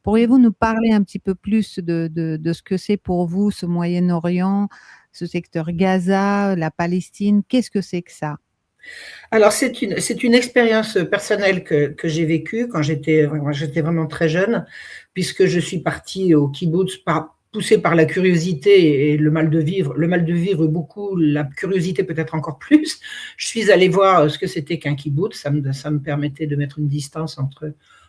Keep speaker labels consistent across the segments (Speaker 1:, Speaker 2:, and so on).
Speaker 1: Pourriez-vous nous parler un petit peu plus de ce que c'est pour vous, ce Moyen-Orient, ce secteur Gaza, la Palestine? Qu'est-ce que c'est que ça?
Speaker 2: Alors, c'est une expérience personnelle que j'ai vécue quand j'étais vraiment très jeune, puisque je suis partie au kibbutz poussée par la curiosité et le mal de vivre. Le mal de vivre beaucoup, la curiosité peut-être encore plus. Je suis allée voir ce que c'était qu'un kibbutz. Ça me permettait de mettre une distance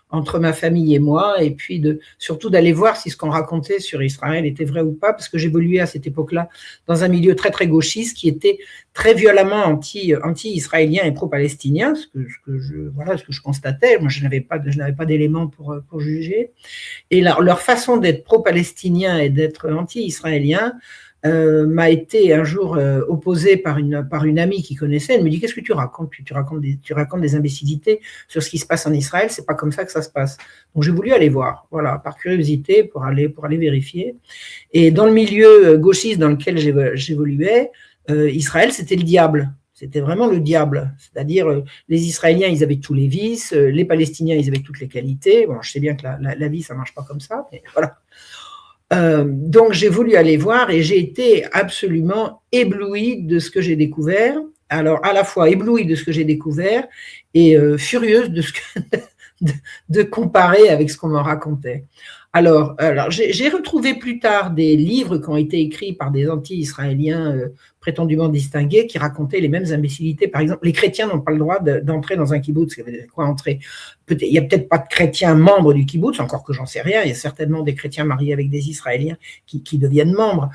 Speaker 2: entre ma famille et moi, et puis surtout d'aller voir si ce qu'on racontait sur Israël était vrai ou pas, parce que j'évoluais à cette époque-là dans un milieu très très gauchiste qui était très violemment anti-israélien et pro-palestinien, ce que je constatais. Moi, je n'avais pas d'éléments pour juger. Et leur façon d'être pro-palestinien et d'être anti-israélien m'a été un jour opposée par une amie qui connaissait. Elle me dit: qu'est-ce que tu racontes? Tu racontes des imbécilités sur ce qui se passe en Israël, c'est pas comme ça que ça se passe. Donc j'ai voulu aller voir, voilà, par curiosité, pour aller vérifier. Et dans le milieu gauchiste dans lequel j'évoluais, Israël, c'était le diable. C'était vraiment le diable. C'est-à-dire, les Israéliens, ils avaient tous les vices, les Palestiniens, ils avaient toutes les qualités. Bon, je sais bien que la vie, ça marche pas comme ça, mais voilà. Donc j'ai voulu aller voir et j'ai été absolument éblouie de ce que j'ai découvert. Alors à la fois éblouie de ce que j'ai découvert et furieuse de comparer avec ce qu'on me racontait. Alors j'ai retrouvé plus tard des livres qui ont été écrits par des anti-israéliens prétendument distingués qui racontaient les mêmes imbécilités. Par exemple, les chrétiens n'ont pas le droit d'entrer dans un kibbutz. Quoi entrer? Il n'y a peut-être pas de chrétiens membres du kibbutz, encore que j'en sais rien. Il y a certainement des chrétiens mariés avec des Israéliens qui deviennent membres,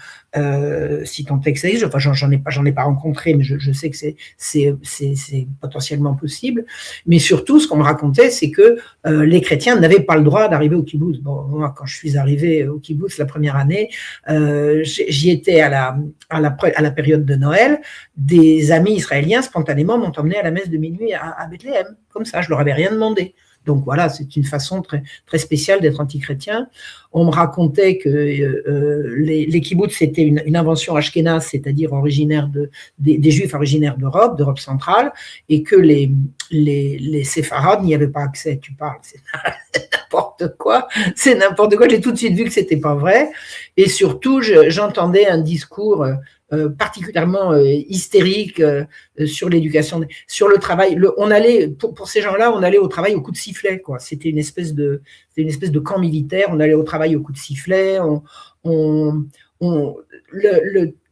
Speaker 2: si tant est que ça existe. Enfin, j'en ai pas rencontré, mais je sais que c'est potentiellement possible. Mais surtout, ce qu'on me racontait, c'est que les chrétiens n'avaient pas le droit d'arriver au kibbutz. Bon, moi, quand je suis arrivée au kibbutz la première année, j'y étais à la période de Noël. Des amis israéliens spontanément m'ont emmené à la messe de minuit à Bethléem. Comme ça, je leur avais rien demandé. Donc voilà, c'est une façon très, très spéciale d'être anti-chrétien. On me racontait que les kibbutz, c'était une invention ashkénaze, c'est-à-dire originaire des juifs originaires d'Europe centrale, et que les séfarades n'y avaient pas accès. Tu parles, c'est n'importe quoi. C'est n'importe quoi. J'ai tout de suite vu que c'était pas vrai. Et surtout, j'entendais un discours particulièrement hystérique sur l'éducation, sur le travail. On allait, pour ces gens-là, on allait au travail au coup de sifflet, quoi. C'était une espèce de camp militaire. On allait au travail au coup de sifflet.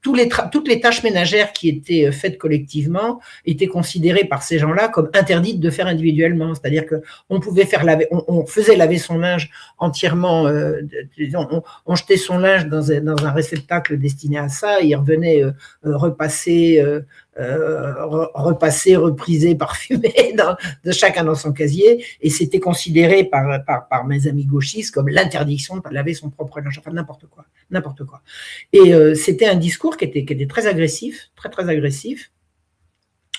Speaker 2: Toutes les tâches ménagères qui étaient faites collectivement étaient considérées par ces gens-là comme interdites de faire individuellement. C'est-à-dire qu'on pouvait on faisait laver son linge entièrement, on jetait son linge dans un réceptacle destiné à ça, et il revenait repasser, reprisé, parfumé, de chacun dans son casier, et c'était considéré par mes amis gauchistes comme l'interdiction de laver son propre linge. Enfin, n'importe quoi. Et c'était un discours qui était très agressif, très très agressif.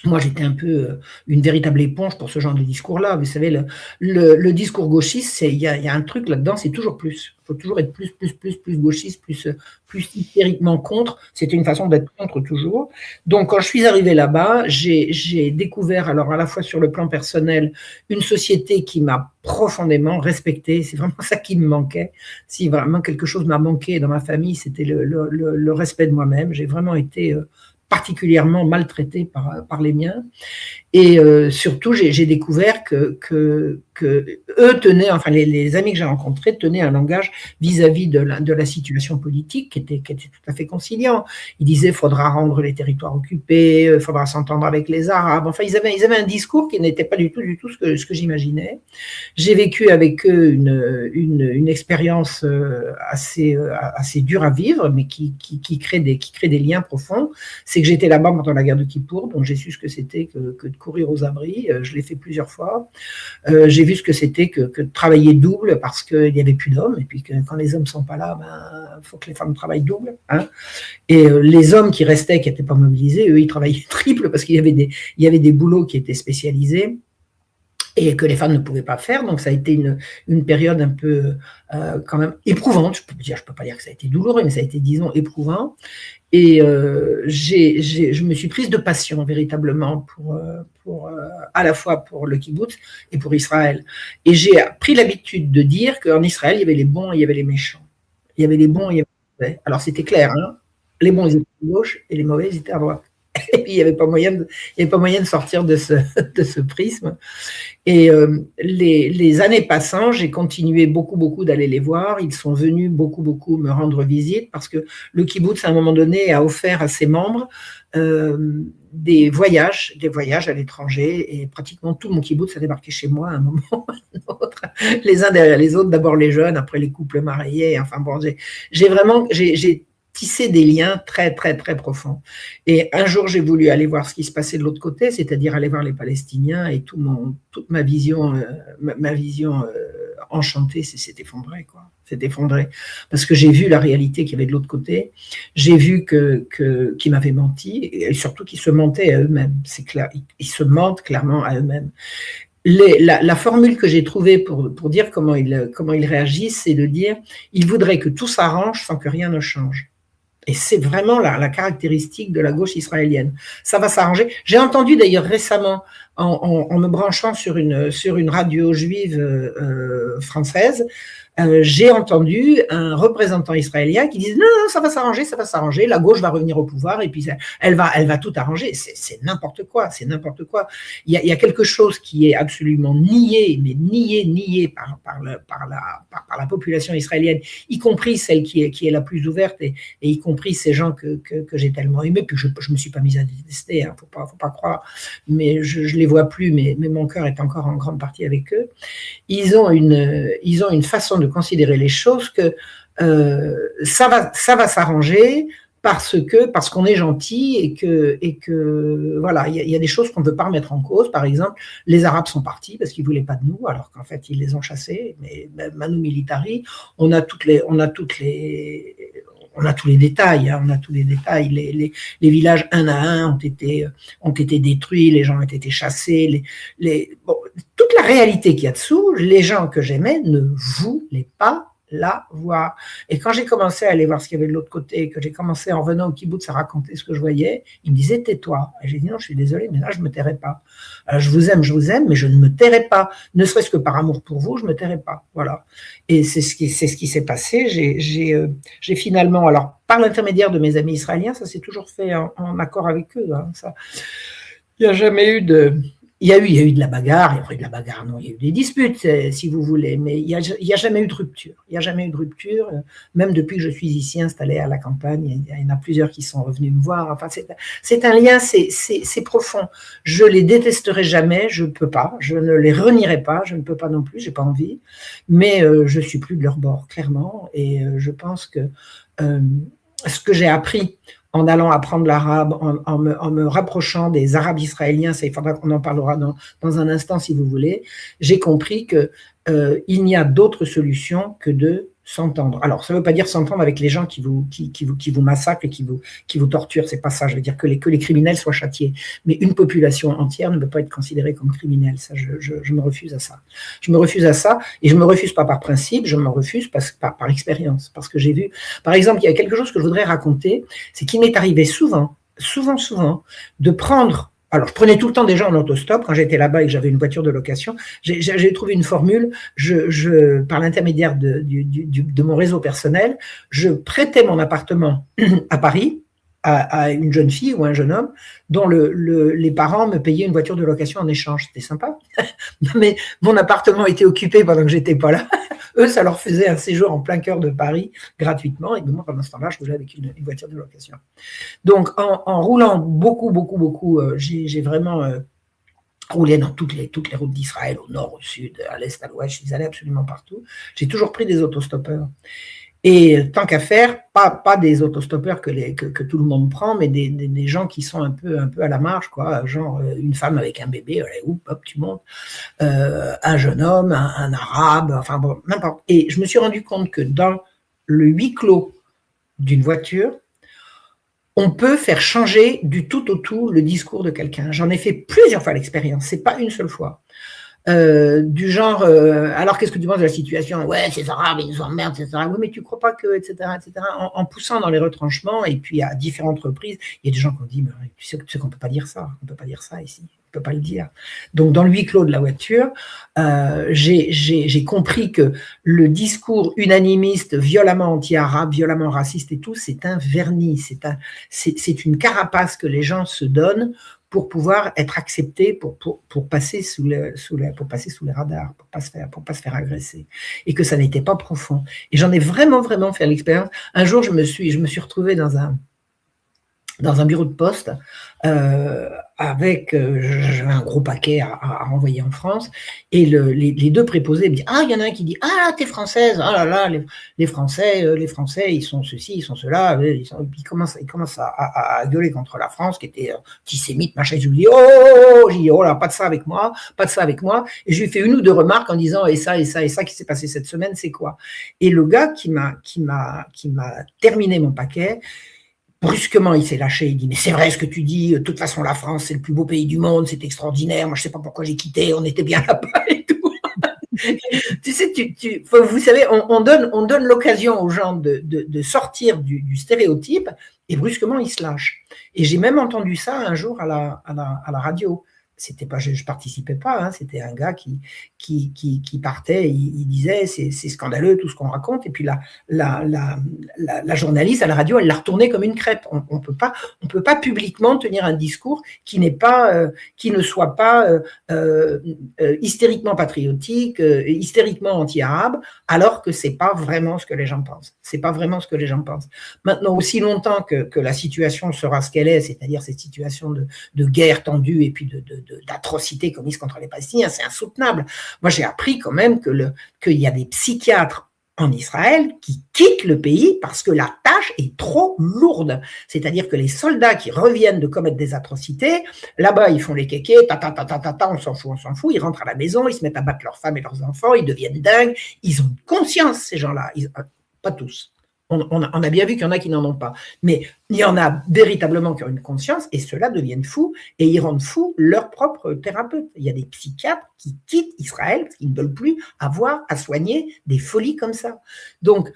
Speaker 2: Moi, j'étais un peu une véritable éponge pour ce genre de discours-là. Vous savez, le discours gauchiste, il y a un truc là-dedans, c'est toujours plus. Il faut toujours être plus gauchiste, plus hystériquement contre. C'était une façon d'être contre toujours. Donc, quand je suis arrivée là-bas, j'ai découvert, alors à la fois sur le plan personnel, une société qui m'a profondément respectée. C'est vraiment ça qui me manquait. Si vraiment quelque chose m'a manqué dans ma famille, c'était le respect de moi-même. J'ai vraiment été particulièrement maltraité par les miens. Et surtout, j'ai découvert que eux tenaient, enfin les amis que j'ai rencontrés tenaient un langage vis-à-vis de la situation politique qui était tout à fait conciliant. Ils disaient: il faudra rendre les territoires occupés, il faudra s'entendre avec les Arabes. Enfin, ils avaient un discours qui n'était pas du tout ce que j'imaginais. J'ai vécu avec eux une expérience assez dure à vivre, mais qui crée des liens profonds. C'est que j'étais là-bas pendant la guerre de Kippour, donc j'ai su ce que c'était que de courir aux abris. Je l'ai fait plusieurs fois. J'ai vu ce que c'était que de travailler double parce qu'il n'y avait plus d'hommes, et puis que quand les hommes ne sont pas là, il faut que les femmes travaillent double. Hein. Et les hommes qui restaient, qui n'étaient pas mobilisés, eux, ils travaillaient triple parce qu'il y avait des boulots qui étaient spécialisés. et que les femmes ne pouvaient pas faire. Donc ça a été une période un peu quand même éprouvante. Je peux pas dire que ça a été douloureux, mais ça a été, disons, éprouvant. Et je me suis prise de passion véritablement à la fois pour le kibbutz et pour Israël. Et j'ai pris l'habitude de dire qu'en Israël, il y avait les bons et il y avait les méchants. Il y avait les bons et il y avait les mauvais. Alors c'était clair, hein, les bons ils étaient à gauche et les mauvais ils étaient à droite. Et puis il n'y avait pas moyen de sortir de ce prisme. Et les années passant, j'ai continué beaucoup d'aller les voir. Ils sont venus beaucoup me rendre visite parce que le kibbutz, à un moment donné, a offert à ses membres des voyages à l'étranger, et pratiquement tout mon kibbutz a débarqué chez moi à un moment ou à un autre, les uns derrière les autres, d'abord les jeunes, après les couples mariés. Enfin bon, j'ai tissé des liens très profonds. Et un jour, j'ai voulu aller voir ce qui se passait de l'autre côté, c'est-à-dire aller voir les Palestiniens, et toute ma vision enchantée s'est effondrée, quoi. S'est effondrée. Parce que j'ai vu la réalité qu'il y avait de l'autre côté, j'ai vu qu'ils m'avaient menti, et surtout qu'ils se mentaient à eux-mêmes. C'est clair, ils se mentent clairement à eux-mêmes. La formule que j'ai trouvée pour dire comment ils réagissent, c'est de dire ils voudraient que tout s'arrange sans que rien ne change. Et c'est vraiment la caractéristique de la gauche israélienne. Ça va s'arranger. J'ai entendu d'ailleurs récemment, en me branchant sur une radio juive française, j'ai entendu un représentant israélien qui disait non, ça va s'arranger, la gauche va revenir au pouvoir et puis elle va tout arranger. C'est n'importe quoi, c'est n'importe quoi. Il y a quelque chose qui est absolument nié par la population israélienne, y compris celle qui est la plus ouverte, et y compris ces gens que j'ai tellement aimés, puis je me suis pas mise à détester, hein, faut pas croire, mais je les vois plus, mais mon cœur est encore en grande partie avec eux. Ils ont une façon de considérer les choses que ça va s'arranger parce qu'on est gentil, et que voilà, il y a des choses qu'on ne veut pas remettre en cause. Par exemple, les Arabes sont partis parce qu'ils ne voulaient pas de nous, alors qu'en fait ils les ont chassés. Mais Manu Militari, on a tous les détails, hein, les villages un à un ont été détruits, les gens ont été chassés, toute la réalité qu'il y a dessous, les gens que j'aimais ne voulaient pas la voir. Et quand j'ai commencé à aller voir ce qu'il y avait de l'autre côté, que j'ai commencé en venant au kibbutz à raconter ce que je voyais, ils me disaient tais-toi. Et j'ai dit non, je suis désolé, mais là je me tairai pas. Je vous aime, mais je ne me tairai pas. Ne serait-ce que par amour pour vous, je me tairai pas. Voilà. Et c'est ce qui s'est passé. J'ai finalement, alors par l'intermédiaire de mes amis israéliens, ça s'est toujours fait en accord avec eux. Hein, ça. Il n'y a jamais eu de... Il y a eu de la bagarre, non, il y a eu des disputes, si vous voulez, mais il n'y a jamais eu de rupture. Il n'y a jamais eu de rupture, même depuis que je suis ici installée à la campagne, il y en a plusieurs qui sont revenus me voir. Enfin, c'est un lien, c'est profond. Je les détesterai jamais, je ne peux pas, je ne les renierai pas, je ne peux pas non plus, j'ai pas envie, mais je suis plus de leur bord, clairement, et je pense que ce que j'ai appris en allant apprendre l'arabe, en me rapprochant des Arabes israéliens, il faudra qu'on en parlera dans un instant si vous voulez, j'ai compris qu'il n'y a d'autre solution que de s'entendre. Alors, ça ne veut pas dire s'entendre avec les gens qui vous massacrent et qui vous torturent, c'est pas ça, je veux dire que les criminels soient châtiés, mais une population entière ne peut pas être considérée comme criminelle, ça, je me refuse à ça. Je me refuse à ça, et je ne me refuse pas par principe, je me refuse par expérience, parce que j'ai vu, par exemple, il y a quelque chose que je voudrais raconter, c'est qu'il m'est arrivé souvent, de prendre... Alors, je prenais tout le temps des gens en autostop quand j'étais là-bas et que j'avais une voiture de location. J'ai trouvé une formule, par l'intermédiaire de mon réseau personnel, je prêtais mon appartement à Paris à une jeune fille ou un jeune homme dont les parents me payaient une voiture de location en échange. C'était sympa. Mais mon appartement était occupé pendant que j'étais pas là. Eux, ça leur faisait un séjour en plein cœur de Paris gratuitement. Et moi, pendant ce temps-là, je roulais avec une voiture de location. Donc, en roulant beaucoup, j'ai vraiment roulé dans toutes les routes d'Israël, au nord, au sud, à l'est, à l'ouest. Je suis allé absolument partout. J'ai toujours pris des autostoppeurs. Et tant qu'à faire, pas des autostoppeurs que tout le monde prend, mais des gens qui sont un peu à la marge, quoi. Genre une femme avec un bébé, hop, tu montes, un jeune homme, un arabe, enfin bon, n'importe. Et je me suis rendu compte que dans le huis clos d'une voiture, on peut faire changer du tout au tout le discours de quelqu'un. J'en ai fait plusieurs fois l'expérience, c'est pas une seule fois. du genre, alors qu'est-ce que tu penses de la situation? Ouais, ces Arabes, ils nous emmerdent, etc. Oui, mais tu crois pas que, etc., etc. En poussant dans les retranchements, et puis à différentes reprises, il y a des gens qui ont dit, mais tu sais qu'on peut pas dire ça, on peut pas dire ça ici, on peut pas le dire. Donc, dans le huis clos de la voiture, j'ai compris que le discours unanimiste, violemment anti-arabe, violemment raciste et tout, c'est un vernis, c'est une carapace que les gens se donnent pour pouvoir être acceptés, pour passer sous les radars, pour pas se faire agresser, et que ça n'était pas profond. Et j'en ai vraiment fait l'expérience. Un jour, je me suis retrouvée dans un bureau de poste avec j'avais un gros paquet à renvoyer en France, et les deux préposés me disent, ah, il y en a un qui dit, ah, t'es française, ah là là, les Français ils sont ceci, ils sont cela, et puis ils commencent à gueuler contre la France qui était antisémite, machin. Je lui dis, j'ai dit, oh là, pas de ça avec moi, et je lui fais une ou deux remarques en disant, et ça qui s'est passé cette semaine, c'est quoi? Et le gars qui m'a terminé mon paquet, brusquement, il s'est lâché, il dit, mais c'est vrai ce que tu dis, de toute façon, la France, c'est le plus beau pays du monde, c'est extraordinaire, moi, je sais pas pourquoi j'ai quitté, on était bien là-bas et tout. Tu sais, vous savez, on donne l'occasion aux gens de sortir du stéréotype, et brusquement, ils se lâchent. Et j'ai même entendu ça un jour à la radio. C'était pas, je participais pas, hein, c'était un gars qui partait, il disait, c'est scandaleux tout ce qu'on raconte, et puis la journaliste à la radio, elle l'a retourné comme une crêpe. On peut pas publiquement tenir un discours qui ne soit pas hystériquement patriotique, hystériquement anti-arabe, alors que c'est pas vraiment ce que les gens pensent. C'est pas vraiment ce que les gens pensent. Maintenant, aussi longtemps que la situation sera ce qu'elle est, c'est-à-dire cette situation de guerre tendue et puis d'atrocités commises contre les Palestiniens, c'est insoutenable. Moi, j'ai appris quand même qu'il y a des psychiatres en Israël qui quittent le pays parce que la tâche est trop lourde. C'est-à-dire que les soldats qui reviennent de commettre des atrocités, là-bas, ils font les kékés, on s'en fout, ils rentrent à la maison, ils se mettent à battre leurs femmes et leurs enfants, ils deviennent dingues, ils ont conscience, ces gens-là, pas tous. On a bien vu qu'il y en a qui n'en ont pas. Mais il y en a véritablement qui ont une conscience, et ceux-là deviennent fous, et ils rendent fous leur propre thérapeute. Il y a des psychiatres qui quittent Israël parce qu'ils ne veulent plus avoir à soigner des folies comme ça. Donc,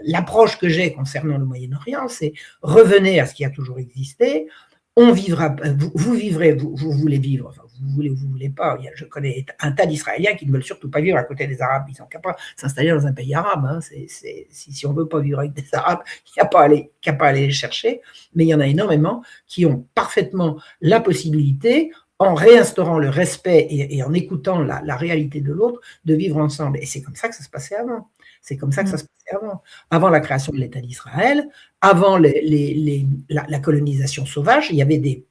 Speaker 2: l'approche que j'ai concernant le Moyen-Orient, c'est revenez à ce qui a toujours existé. On vivra, vous vivrez, vous voulez vivre, enfin, vous voulez pas. Je connais un tas d'Israéliens qui ne veulent surtout pas vivre à côté des Arabes. Ils sont capables de s'installer dans un pays arabe. Hein. Si on ne veut pas vivre avec des Arabes, il n'y a pas à aller les chercher. Mais il y en a énormément qui ont parfaitement la possibilité, en réinstaurant le respect et en écoutant la réalité de l'autre, de vivre ensemble. Et c'est comme ça que ça se passait avant. C'est comme ça que ça se passait avant la création de l'État d'Israël, avant la colonisation sauvage. Il y avait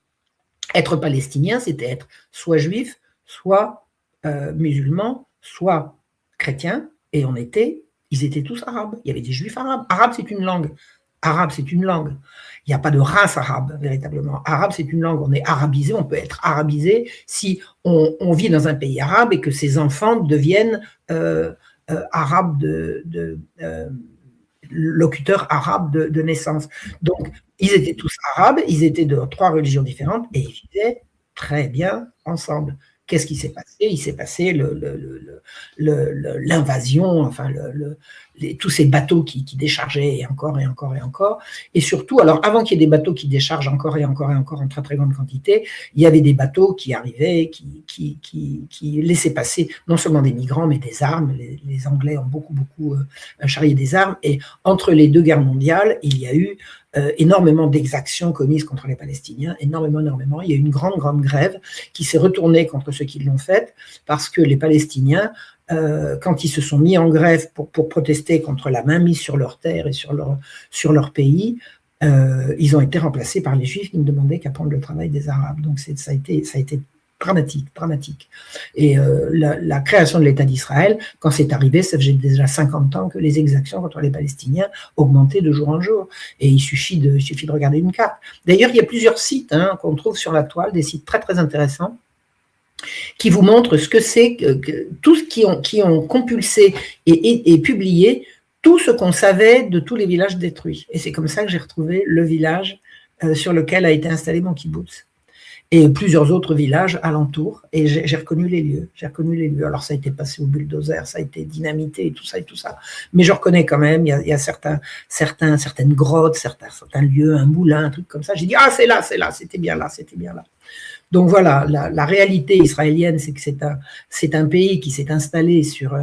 Speaker 2: être palestinien, c'était être soit juif, soit musulman, soit chrétien, et ils étaient tous arabes. Il y avait des juifs arabes. Arabe, c'est une langue. Il n'y a pas de race arabe, véritablement. Arabe, c'est une langue. On est arabisé, on peut être arabisé si on vit dans un pays arabe et que ses enfants deviennent arabes locuteurs arabes de naissance. Donc, ils étaient tous arabes, ils étaient de 3 religions différentes, et ils vivaient très bien ensemble. Qu'est-ce qui s'est passé? Il s'est passé l'invasion, enfin tous ces bateaux qui déchargeaient et encore. Et surtout, alors avant qu'il y ait des bateaux qui déchargent encore et encore en très très grande quantité, il y avait des bateaux qui arrivaient, qui laissaient passer non seulement des migrants, mais des armes. Les Anglais ont beaucoup charrié des armes. Et entre les 2 guerres mondiales, il y a eu énormément d'exactions commises contre les Palestiniens, énormément. Il y a eu une grande grève qui s'est retournée contre ceux qui l'ont faite, parce que les Palestiniens, quand ils se sont mis en grève pour protester contre la mainmise sur leur terre et sur leur pays, ils ont été remplacés par les Juifs qui ne demandaient qu'à prendre le travail des Arabes. Donc ça a été dramatique. Et la création de l'État d'Israël, quand c'est arrivé, ça faisait déjà 50 ans que les exactions contre les Palestiniens augmentaient de jour en jour. Et il suffit de regarder une carte. D'ailleurs, il y a plusieurs sites qu'on trouve sur la toile, des sites très très intéressants, qui vous montrent ce que c'est, tous qui ont compulsé et publié tout ce qu'on savait de tous les villages détruits. Et c'est comme ça que j'ai retrouvé le village sur lequel a été installé mon kibboutz. et plusieurs autres villages alentours, et j'ai reconnu les lieux, Alors ça a été passé au bulldozer, ça a été dynamité, et tout ça, mais je reconnais quand même, il y a certaines grottes, certains lieux, un moulin, un truc comme ça, j'ai dit, ah c'est là, c'était bien là. Donc voilà, la réalité israélienne, c'est que c'est un pays qui s'est installé sur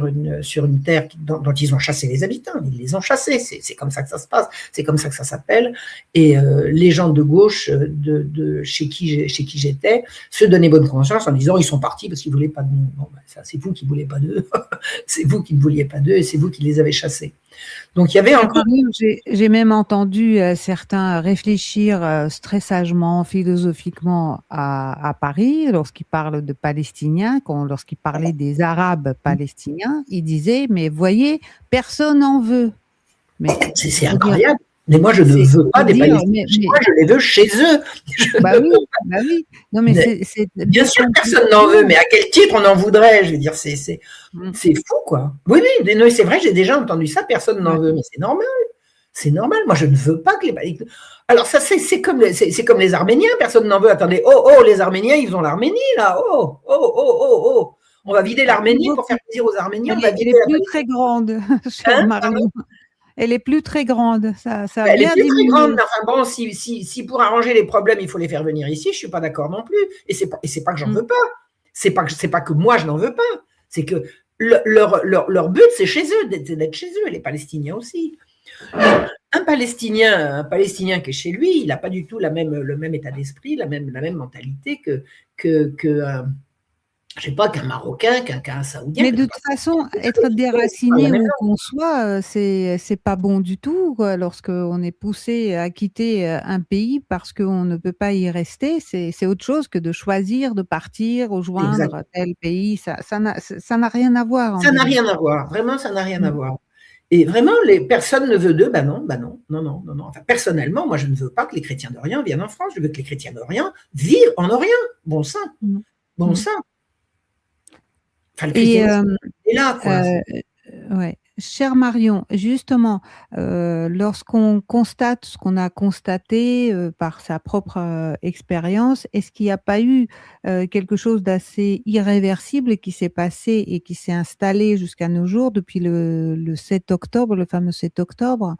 Speaker 2: une terre dont ils ont chassé les habitants. Ils les ont chassés, c'est comme ça que ça se passe, c'est comme ça que ça s'appelle. Et les gens de gauche, chez qui j'étais, se donnaient bonne conscience en disant ils sont partis parce qu'ils ne voulaient pas de nous. Bon, ben, ça, c'est vous qui ne voulez pas d'eux, c'est vous qui ne vouliez pas d'eux et c'est vous qui les avez chassés. Donc il y avait encore.
Speaker 1: J'ai même entendu certains réfléchir très sagement, philosophiquement à Paris lorsqu'ils parlent de Palestiniens, lorsqu'ils parlaient des Arabes palestiniens, ils disaient mais voyez, personne n'en veut.
Speaker 2: C'est incroyable. Mais moi, je ne veux pas des Palestiniens. Moi, je les veux chez eux.
Speaker 1: Bah oui. Non, mais
Speaker 2: bien sûr, personne n'en veut, mais à quel titre on en voudrait? Je veux dire, c'est fou, quoi. Oui, c'est vrai, j'ai déjà entendu ça, personne n'en veut, mais c'est normal. C'est normal. Moi, je ne veux pas que les Palestiniens. Alors, ça, c'est comme les Arméniens, personne n'en veut. Attendez, les Arméniens, ils ont l'Arménie, là. On va vider l'Arménie pour faire plaisir aux Arméniens.
Speaker 1: Elle est plus très grande, chère Marion. Elle est plus très grande.
Speaker 2: Elle est plus très grande, mais enfin bon, si pour arranger les problèmes, il faut les faire venir ici, je ne suis pas d'accord non plus. Et c'est pas que j'en veux pas. C'est pas que moi, je n'en veux pas. C'est que leur but, c'est chez eux, d'être chez eux, et les Palestiniens aussi. Un Palestinien qui est chez lui, il n'a pas du tout le même état d'esprit, la même mentalité que je sais pas, qu'un Marocain, qu'un Saoudien.
Speaker 1: Mais de toute façon, être déraciné où qu'on soit, c'est pas bon du tout, quoi. Lorsqu'on est poussé à quitter un pays parce qu'on ne peut pas y rester, c'est autre chose que de choisir de partir, rejoindre tel pays. Ça n'a rien à voir.
Speaker 2: Ça n'a rien à voir. Vraiment, ça n'a rien à voir. Et vraiment, personne ne veut d'eux. Non. Enfin, personnellement, moi, je ne veux pas que les chrétiens d'Orient viennent en France. Je veux que les chrétiens d'Orient vivent en Orient. Bon sang. Bon sang. Enfin, le là, quoi.
Speaker 1: Ouais. Chère Marion, justement, lorsqu'on constate ce qu'on a constaté par sa propre expérience, est-ce qu'il n'y a pas eu quelque chose d'assez irréversible qui s'est passé et qui s'est installé jusqu'à nos jours depuis le 7 octobre, le fameux 7 octobre?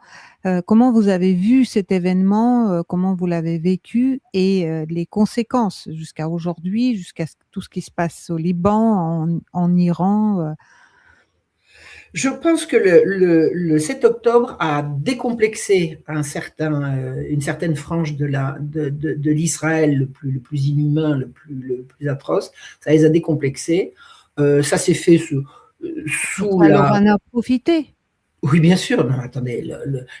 Speaker 1: Comment vous avez vu cet événement? Comment vous l'avez vécu? Et les conséquences jusqu'à aujourd'hui, jusqu'à tout ce qui se passe au Liban, en Iran?
Speaker 2: Je pense que le 7 octobre a décomplexé une certaine frange de l'Israël le plus inhumain, le plus atroce. Ça les a décomplexés. Ça s'est fait sous
Speaker 1: Alors on a profité.
Speaker 2: Oui, bien sûr. Non, attendez,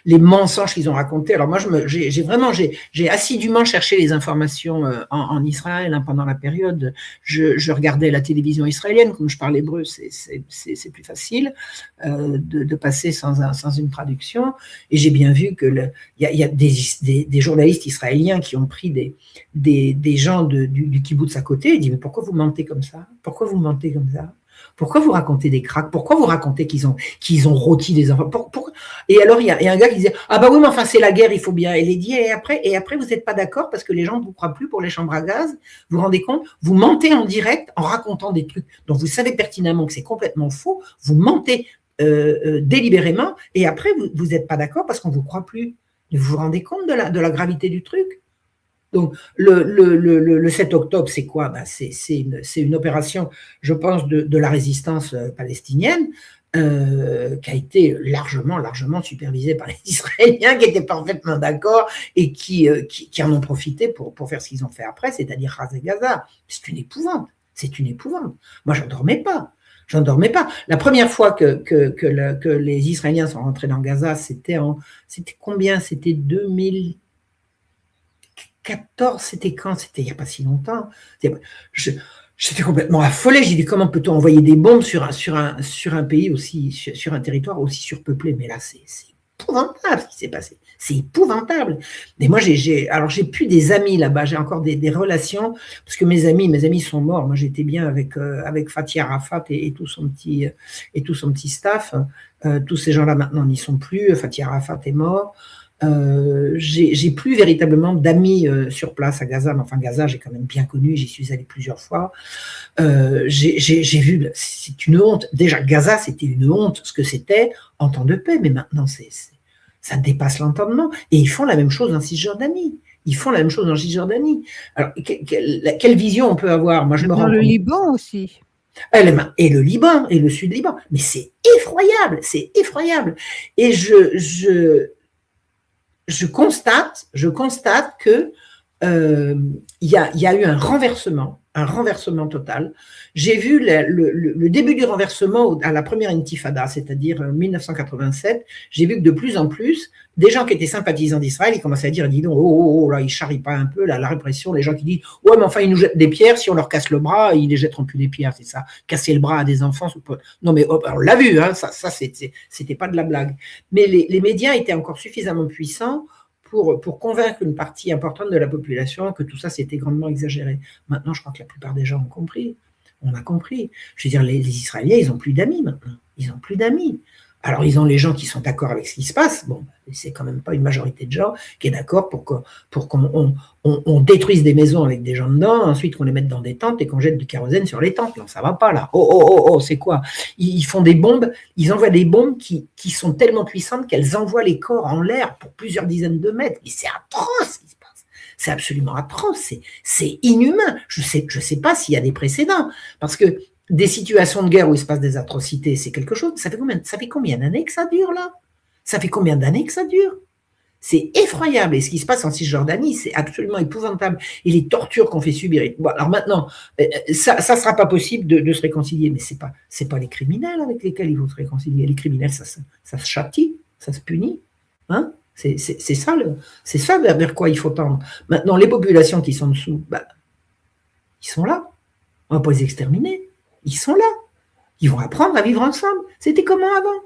Speaker 2: les mensonges qu'ils ont racontés. Alors moi, j'ai assidûment cherché les informations en Israël pendant la période. Je regardais la télévision israélienne, comme je parle hébreu, c'est plus facile de passer sans une traduction. Et j'ai bien vu que il y a des journalistes israéliens qui ont pris des gens du kibboutz à côté et dit mais pourquoi vous mentez comme ça? Pourquoi vous mentez comme ça? Pourquoi vous racontez des cracks? Pourquoi vous racontez qu'ils ont rôti des enfants? Et alors, il y a un gars qui disait « Ah bah oui, mais enfin, c'est la guerre, il faut bien. » Et il dit « Et après, vous n'êtes pas d'accord parce que les gens ne vous croient plus pour les chambres à gaz. Vous vous rendez compte? Vous mentez en direct en racontant des trucs dont vous savez pertinemment que c'est complètement faux. Vous mentez délibérément et après, vous n'êtes pas d'accord parce qu'on ne vous croit plus. » Vous vous rendez compte de la gravité du truc? Donc, le 7 octobre, c'est quoi? C'est une opération, je pense, de la résistance palestinienne qui a été largement supervisée par les Israéliens, qui étaient parfaitement d'accord et qui en ont profité pour faire ce qu'ils ont fait après, c'est-à-dire raser Gaza. C'est une épouvante. Moi, j'en dormais pas. La première fois que les Israéliens sont rentrés dans Gaza, c'était combien? C'était 2014, c'était quand? C'était il n'y a pas si longtemps. J'étais complètement affolée. J'ai dit comment peut-on envoyer des bombes sur un pays aussi, sur un territoire aussi surpeuplé? Mais là, c'est épouvantable ce qui s'est passé. C'est épouvantable. Et moi, j'ai plus des amis là-bas. J'ai encore des relations parce que mes amis sont morts. Moi, j'étais bien avec Fathi Arafat et tout son petit staff. Tous ces gens-là maintenant n'y sont plus. Fathi Arafat est mort. j'ai plus véritablement d'amis sur place à Gaza, mais enfin Gaza, j'ai quand même bien connu, j'y suis allée plusieurs fois. J'ai vu, c'est une honte. Déjà, Gaza, c'était une honte ce que c'était en temps de paix, mais maintenant, ça dépasse l'entendement. Et ils font la même chose en Cisjordanie. Ils font la même chose en Cisjordanie. Alors, quelle vision on peut avoir? Moi, je me
Speaker 1: Dans
Speaker 2: rends
Speaker 1: le
Speaker 2: compte.
Speaker 1: Liban aussi.
Speaker 2: Et le Liban, et le Sud-Liban. Mais c'est effroyable, c'est effroyable. Et je constate que il y a eu un renversement total. J'ai vu le début du renversement à la première intifada, c'est-à-dire 1987. J'ai vu que de plus en plus, des gens qui étaient sympathisants d'Israël, ils commençaient à dire, dis donc, oh, là, ils charrient pas un peu, là, la répression, les gens qui disent, ouais, mais enfin, ils nous jettent des pierres, si on leur casse le bras, ils les jetteront plus des pierres, c'est ça. Casser le bras à des enfants, non, mais on l'a vu, hein, ça c'était pas de la blague. Mais les médias étaient encore suffisamment puissants pour convaincre une partie importante de la population que tout ça, c'était grandement exagéré. Maintenant, je crois que la plupart des gens ont compris. On a compris. Je veux dire, les Israéliens, ils n'ont plus d'amis maintenant. Ils n'ont plus d'amis. Alors, ils ont les gens qui sont d'accord avec ce qui se passe. Bon, c'est quand même pas une majorité de gens qui est d'accord pour qu'on détruise des maisons avec des gens dedans, ensuite qu'on les mette dans des tentes et qu'on jette du kérosène sur les tentes. Non, ça va pas là. Oh, c'est quoi? Ils font des bombes, ils envoient des bombes qui sont tellement puissantes qu'elles envoient les corps en l'air pour plusieurs dizaines de mètres. Mais c'est atroce ce qui se passe. C'est absolument atroce. C'est inhumain. Je sais pas s'il y a des précédents. Parce que des situations de guerre où il se passe des atrocités, c'est quelque chose. Ça fait combien d'années que ça dure, là? Ça fait combien d'années que ça dure? C'est effroyable. Et ce qui se passe en Cisjordanie, c'est absolument épouvantable. Et les tortures qu'on fait subir. Bon, alors maintenant, ça sera pas possible de se réconcilier. Mais c'est pas les criminels avec lesquels il faut se réconcilier. Les criminels, ça se châtie, ça se punit. Hein? C'est ça vers quoi il faut tendre. Maintenant, les populations qui sont dessous, ils sont là. On va pas les exterminer. Ils sont là. Ils vont apprendre à vivre ensemble. C'était comment avant?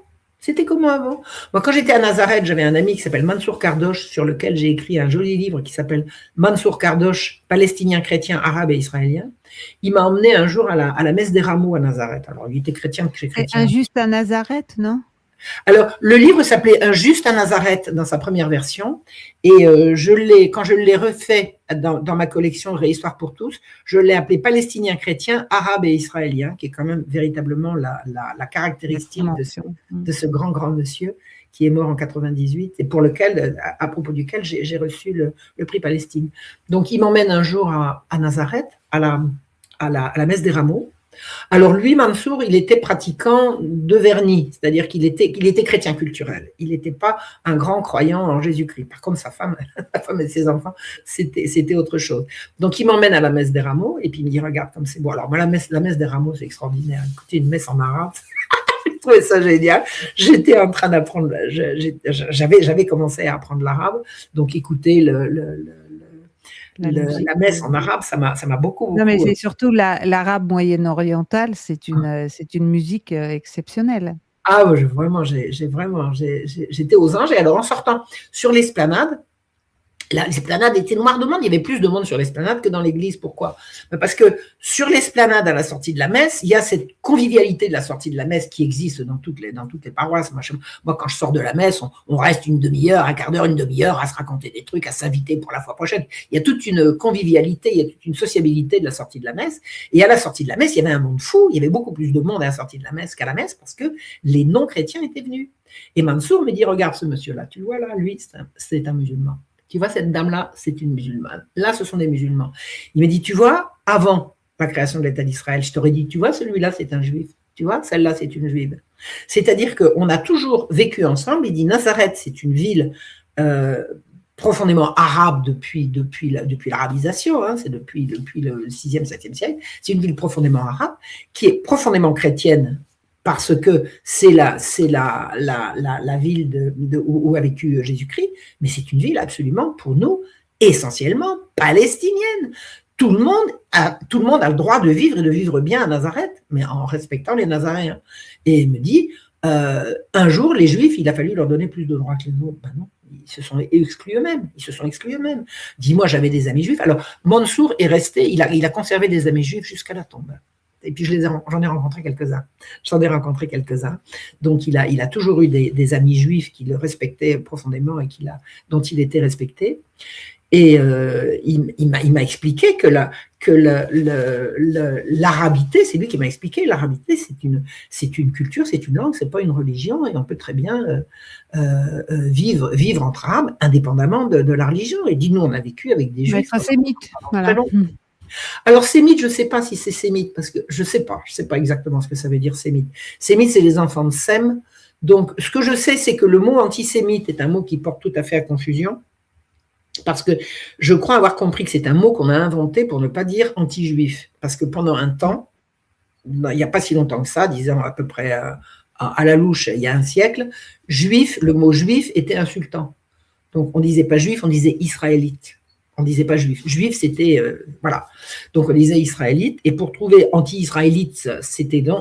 Speaker 2: Moi, quand j'étais à Nazareth, j'avais un ami qui s'appelle Mansour Kardosh, sur lequel j'ai écrit un joli livre qui s'appelle Mansour Kardosh, palestinien, chrétien, arabe et israélien. Il m'a emmené un jour à la messe des rameaux à Nazareth. Alors, il était chrétien, que j'ai chrétien.
Speaker 1: Injuste à Nazareth, non?
Speaker 2: Alors, le livre s'appelait Injuste à Nazareth dans sa première version, et quand je l'ai refait dans ma collection Réhistoire pour tous, je l'ai appelé Palestinien chrétien, arabe et israélien, qui est quand même véritablement la caractéristique de ce grand monsieur qui est mort en 98 et à propos duquel j'ai reçu le prix Palestine. Donc, il m'emmène un jour à Nazareth, à la messe des rameaux. Alors lui, Mansour, il était pratiquant de vernis, c'est-à-dire qu'il était chrétien culturel. Il n'était pas un grand croyant en Jésus-Christ. Par contre, sa femme et ses enfants, c'était autre chose. Donc il m'emmène à la messe des rameaux et puis il me dit, regarde comme c'est beau. Alors moi, la messe des rameaux, c'est extraordinaire. Écoutez, une messe en arabe, je trouvais ça génial. J'étais en train d'apprendre, j'avais commencé à apprendre l'arabe, donc écoutez la messe en arabe, ça m'a beaucoup.
Speaker 1: Non, mais c'est surtout l'arabe moyen-oriental, c'est une musique exceptionnelle.
Speaker 2: Ah, j'étais aux anges. Et alors, en sortant sur l'esplanade, l'esplanade était noire de monde. Il y avait plus de monde sur l'esplanade que dans l'église. Pourquoi? Parce que sur l'esplanade, à la sortie de la messe, il y a cette convivialité de la sortie de la messe qui existe dans toutes les paroisses. Moi, quand je sors de la messe, on reste une demi-heure, un quart d'heure, une demi-heure à se raconter des trucs, à s'inviter pour la fois prochaine. Il y a toute une convivialité, il y a toute une sociabilité de la sortie de la messe. Et à la sortie de la messe, il y avait un monde fou. Il y avait beaucoup plus de monde à la sortie de la messe qu'à la messe parce que les non-chrétiens étaient venus. Et Mansour me dit, regarde ce monsieur-là, tu le vois là, lui, c'est un musulman. Tu vois, cette dame-là, c'est une musulmane. Là, ce sont des musulmans. Il me dit, tu vois, avant la création de l'État d'Israël, je t'aurais dit, tu vois, celui-là, c'est un juif. Tu vois, celle-là, c'est une juive. C'est-à-dire qu'on a toujours vécu ensemble. Il dit, Nazareth, c'est une ville profondément arabe depuis l'arabisation, hein, c'est depuis le 6e, 7e siècle. C'est une ville profondément arabe, qui est profondément chrétienne, parce que c'est la ville où a vécu Jésus-Christ, mais c'est une ville absolument, pour nous, essentiellement palestinienne. Tout le monde a le droit de vivre et de vivre bien à Nazareth, mais en respectant les Nazaréens. Et il me dit, un jour, les Juifs, il a fallu leur donner plus de droits que les autres. Ben non, ils se sont exclus eux-mêmes. Dis-moi, j'avais des amis juifs. Alors, Mansour est resté, il a conservé des amis juifs jusqu'à la tombe. Et puis j'en ai rencontré quelques-uns. J'en ai rencontré quelques-uns. Donc il a toujours eu des amis juifs qui le respectaient profondément et dont il était respecté. Et il m'a expliqué que l'arabité, c'est lui qui m'a expliqué, l'arabité c'est une culture, c'est une langue, c'est pas une religion, et on peut très bien vivre entre arabes indépendamment de la religion. Et dit, nous on a vécu avec des juifs.
Speaker 1: Être sémite, voilà.
Speaker 2: Alors sémite, je ne sais pas si c'est sémite, parce que je ne sais pas exactement ce que ça veut dire sémite. Sémite, c'est les enfants de Sem. Donc ce que je sais, c'est que le mot antisémite est un mot qui porte tout à fait à confusion. Parce que je crois avoir compris que c'est un mot qu'on a inventé pour ne pas dire anti-juif. Parce que pendant un temps, il n'y a pas si longtemps que ça, disons à peu près à la louche, il y a un siècle, juif, le mot juif était insultant. Donc on ne disait pas juif, on disait israélite. On ne disait pas juif. Juif, c'était, voilà. Donc on disait israélite. Et pour trouver anti-israélite,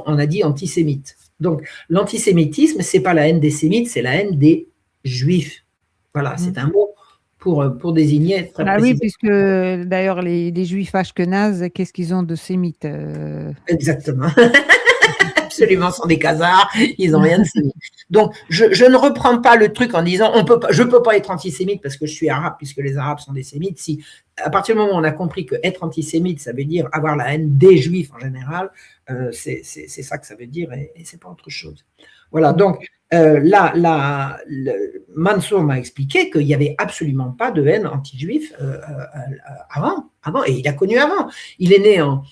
Speaker 2: on a dit antisémite. Donc l'antisémitisme, ce n'est pas la haine des sémites, c'est la haine des juifs. Voilà, c'est un mot pour désigner très précisément.
Speaker 1: Oui, puisque d'ailleurs les juifs ashkénazes, qu'est-ce qu'ils ont de sémites
Speaker 2: Exactement. Absolument, sont des khazars, ils n'ont rien de sémite. Donc, je ne reprends pas le truc en disant je ne peux pas être antisémite parce que je suis arabe, puisque les arabes sont des sémites. Si, à partir du moment où on a compris qu'être antisémite, ça veut dire avoir la haine des juifs en général, c'est ça que ça veut dire et ce n'est pas autre chose. Voilà, donc Mansour m'a expliqué qu'il n'y avait absolument pas de haine anti-juif avant, et il a connu avant. Il est né en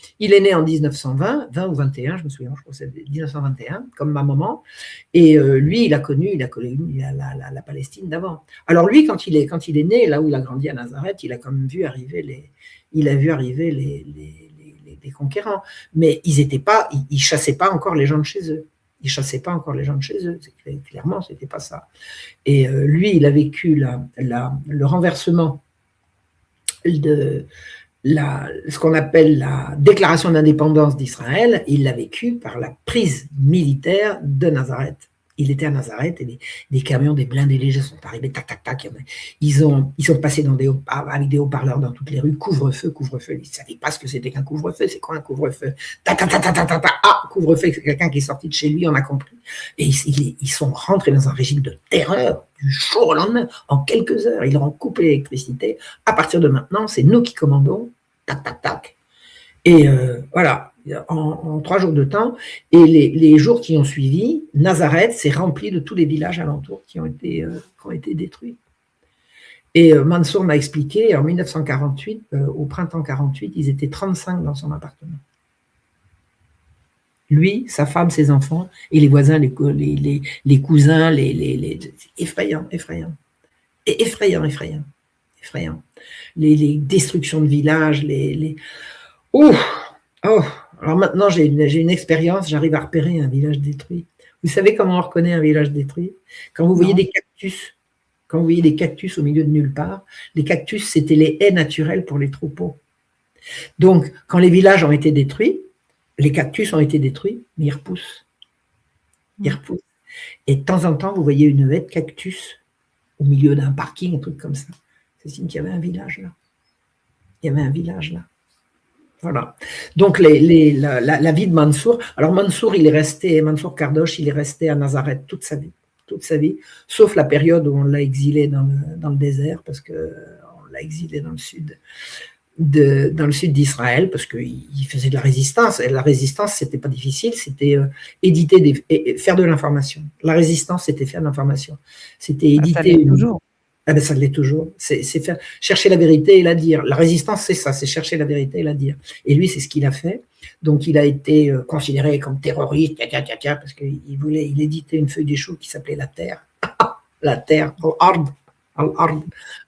Speaker 2: 1920, 20 ou 21, je me souviens, je crois que c'est 1921, comme ma maman, et lui, il a connu la Palestine d'avant. Alors lui, quand il est né, là où il a grandi à Nazareth, il a quand même vu arriver les conquérants, mais ils chassaient pas encore les gens de chez eux. Ils ne chassaient pas encore les gens de chez eux, clairement, ce n'était pas ça. Et lui, il a vécu le renversement de ce qu'on appelle la déclaration d'indépendance d'Israël. Il l'a vécu par la prise militaire de Nazareth. Il était à Nazareth et des camions, des blindés légers sont arrivés, tac, tac, tac. Ils sont passés avec des haut-parleurs dans toutes les rues, couvre-feu, couvre-feu. Ils ne savaient pas ce que c'était qu'un couvre-feu. C'est quoi un couvre-feu? Tac, tac, tac, tac, tac, tac. Ah, couvre-feu, c'est quelqu'un qui est sorti de chez lui, on a compris. Et ils sont rentrés dans un régime de terreur du jour au lendemain. En quelques heures, ils leur ont coupé l'électricité. À partir de maintenant, c'est nous qui commandons. Tac, tac, tac. Et voilà. En 3 jours de temps, et les jours qui ont suivi, Nazareth s'est rempli de tous les villages alentours qui ont été détruits. Et Mansour m'a expliqué, en 1948, au printemps 48, ils étaient 35 dans son appartement. Lui, sa femme, ses enfants, et les voisins, les cousins, effrayant. Et effrayant. Les destructions de villages, alors maintenant, j'ai une expérience, j'arrive à repérer un village détruit. Vous savez comment on reconnaît un village détruit? Quand vous voyez des cactus au milieu de nulle part, les cactus, c'était les haies naturelles pour les troupeaux. Donc, quand les villages ont été détruits, les cactus ont été détruits, mais ils repoussent. Et de temps en temps, vous voyez une haie de cactus au milieu d'un parking, un truc comme ça. C'est signe qu'il y avait un village là. Voilà. Donc la vie de Mansour. Alors Mansour Kardosh, il est resté à Nazareth toute sa vie, sauf la période où on l'a exilé dans le désert, parce que on l'a exilé dans le sud d'Israël, parce qu'il faisait de la résistance. Et la résistance, c'était pas difficile, c'était faire de l'information. La résistance, c'était faire de l'information. C'était éditer.
Speaker 1: Toujours.
Speaker 2: Ah ben ça l'est toujours. C'est chercher la vérité et la dire. La résistance, c'est ça, c'est chercher la vérité et la dire. Et lui, c'est ce qu'il a fait. Donc, il a été considéré comme terroriste, parce qu'il éditait une feuille d'échou qui s'appelait La Terre. La Terre, Al-Ard,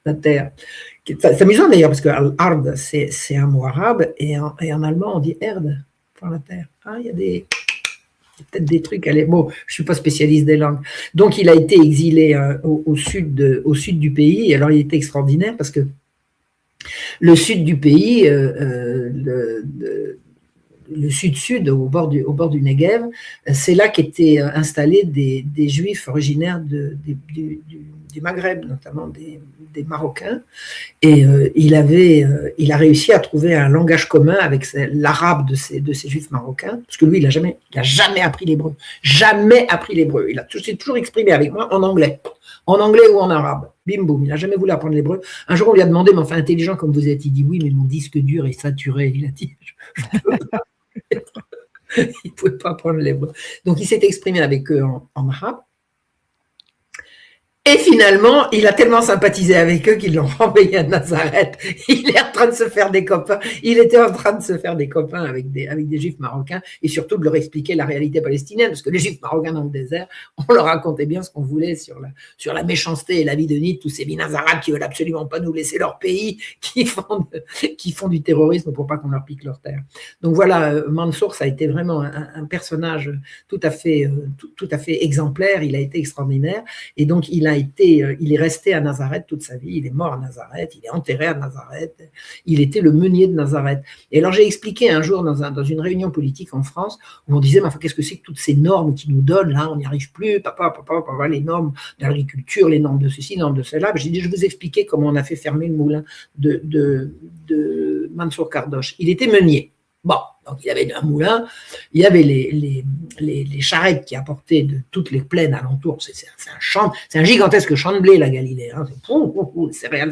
Speaker 2: la Terre. C'est amusant d'ailleurs, parce que Al-Ard, c'est un mot arabe, et en allemand, on dit Erde, pour la Terre. Il y a peut-être des trucs, je ne suis pas spécialiste des langues. Donc, il a été exilé au sud du pays. Et alors, il était extraordinaire parce que le sud du pays, le sud-sud, au bord du Negev, c'est là qu'étaient installés des Juifs originaires du Maghreb, notamment des Marocains. Et il a réussi à trouver un langage commun avec l'arabe de ces Juifs marocains, parce que lui, il a jamais appris l'hébreu. Jamais appris l'hébreu. Il s'est toujours exprimé avec moi en anglais ou en arabe. Bim boum, il n'a jamais voulu apprendre l'hébreu. Un jour, on lui a demandé, mais enfin, intelligent comme vous êtes, il dit oui, mais mon disque dur est saturé. Il a dit, je peux pas. Il ne pouvait pas apprendre l'hébreu. Donc, il s'est exprimé avec eux en arabe. Et finalement, il a tellement sympathisé avec eux qu'ils l'ont renvoyé à Nazareth. Il est en train de se faire des copains. Il était en train de se faire des copains avec des Juifs marocains et surtout de leur expliquer la réalité palestinienne, parce que les Juifs marocains dans le désert, on leur racontait bien ce qu'on voulait sur la méchanceté et la vie de Nid, tous ces minaz arabes qui veulent absolument pas nous laisser leur pays, qui font du terrorisme pour pas qu'on leur pique leur terre. Donc voilà, Mansour, ça a été vraiment un personnage tout à fait exemplaire. Il a été extraordinaire et donc il est resté à Nazareth toute sa vie, il est mort à Nazareth, il est enterré à Nazareth, il était le meunier de Nazareth. Et alors j'ai expliqué un jour dans une réunion politique en France, où on disait, mais enfin, qu'est-ce que c'est que toutes ces normes qu'ils nous donnent, là, on n'y arrive plus, papa, les normes de l'agriculture, les normes de ceci, les normes de cela. J'ai dit, je vais vous expliquer comment on a fait fermer le moulin de Mansour Kardosh. Il était meunier. Bon, donc il y avait un moulin, il y avait les charrettes qui apportaient de toutes les plaines alentours. C'est un gigantesque champ de blé, la Galilée. Hein. Céréales.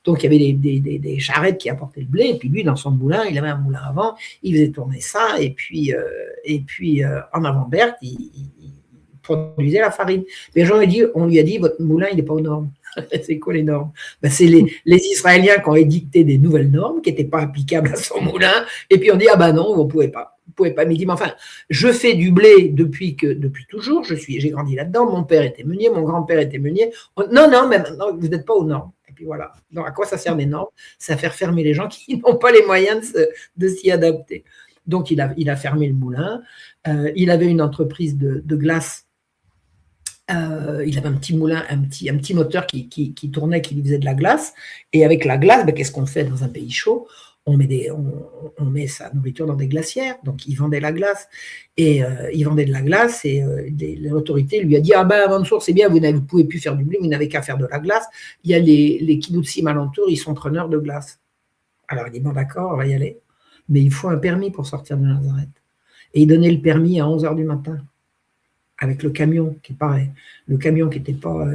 Speaker 2: Donc il y avait des charrettes qui apportaient le blé, et puis lui, dans son moulin, il avait un moulin avant, il faisait tourner ça, et puis en avant-Berthe, il produisait la farine. Les gens on lui a dit, votre moulin, il n'est pas aux normes. C'est quoi les normes? C'est les Israéliens qui ont édicté des nouvelles normes qui n'étaient pas applicables à son moulin, et puis on dit, ah ben non, vous ne pouvez pas. Mais il dit, mais enfin, je fais du blé depuis toujours, j'ai grandi là-dedans, mon père était meunier, mon grand-père était meunier. Non, mais maintenant, vous n'êtes pas aux normes. Et puis voilà. Donc à quoi ça sert les normes? C'est à faire fermer les gens qui n'ont pas les moyens de s'y adapter. Donc il a fermé le moulin. Il avait une entreprise de glace. Il avait un petit moulin, un petit moteur qui tournait, qui lui faisait de la glace. Et avec la glace, qu'est-ce qu'on fait dans un pays chaud? On met sa nourriture dans des glacières. Donc, il vendait la glace. Et il vendait de la glace. Et l'autorité lui a dit, ah ben, Mansour, c'est bien, vous ne pouvez plus faire du blé, vous n'avez qu'à faire de la glace. Il y a les kibbutzim alentours, ils sont preneurs de glace. Alors, il dit, bon, d'accord, on va y aller. Mais il faut un permis pour sortir de Nazareth. Et il donnait le permis à 11h du matin. Avec le camion, qui est pareil. Le camion qui n'était pas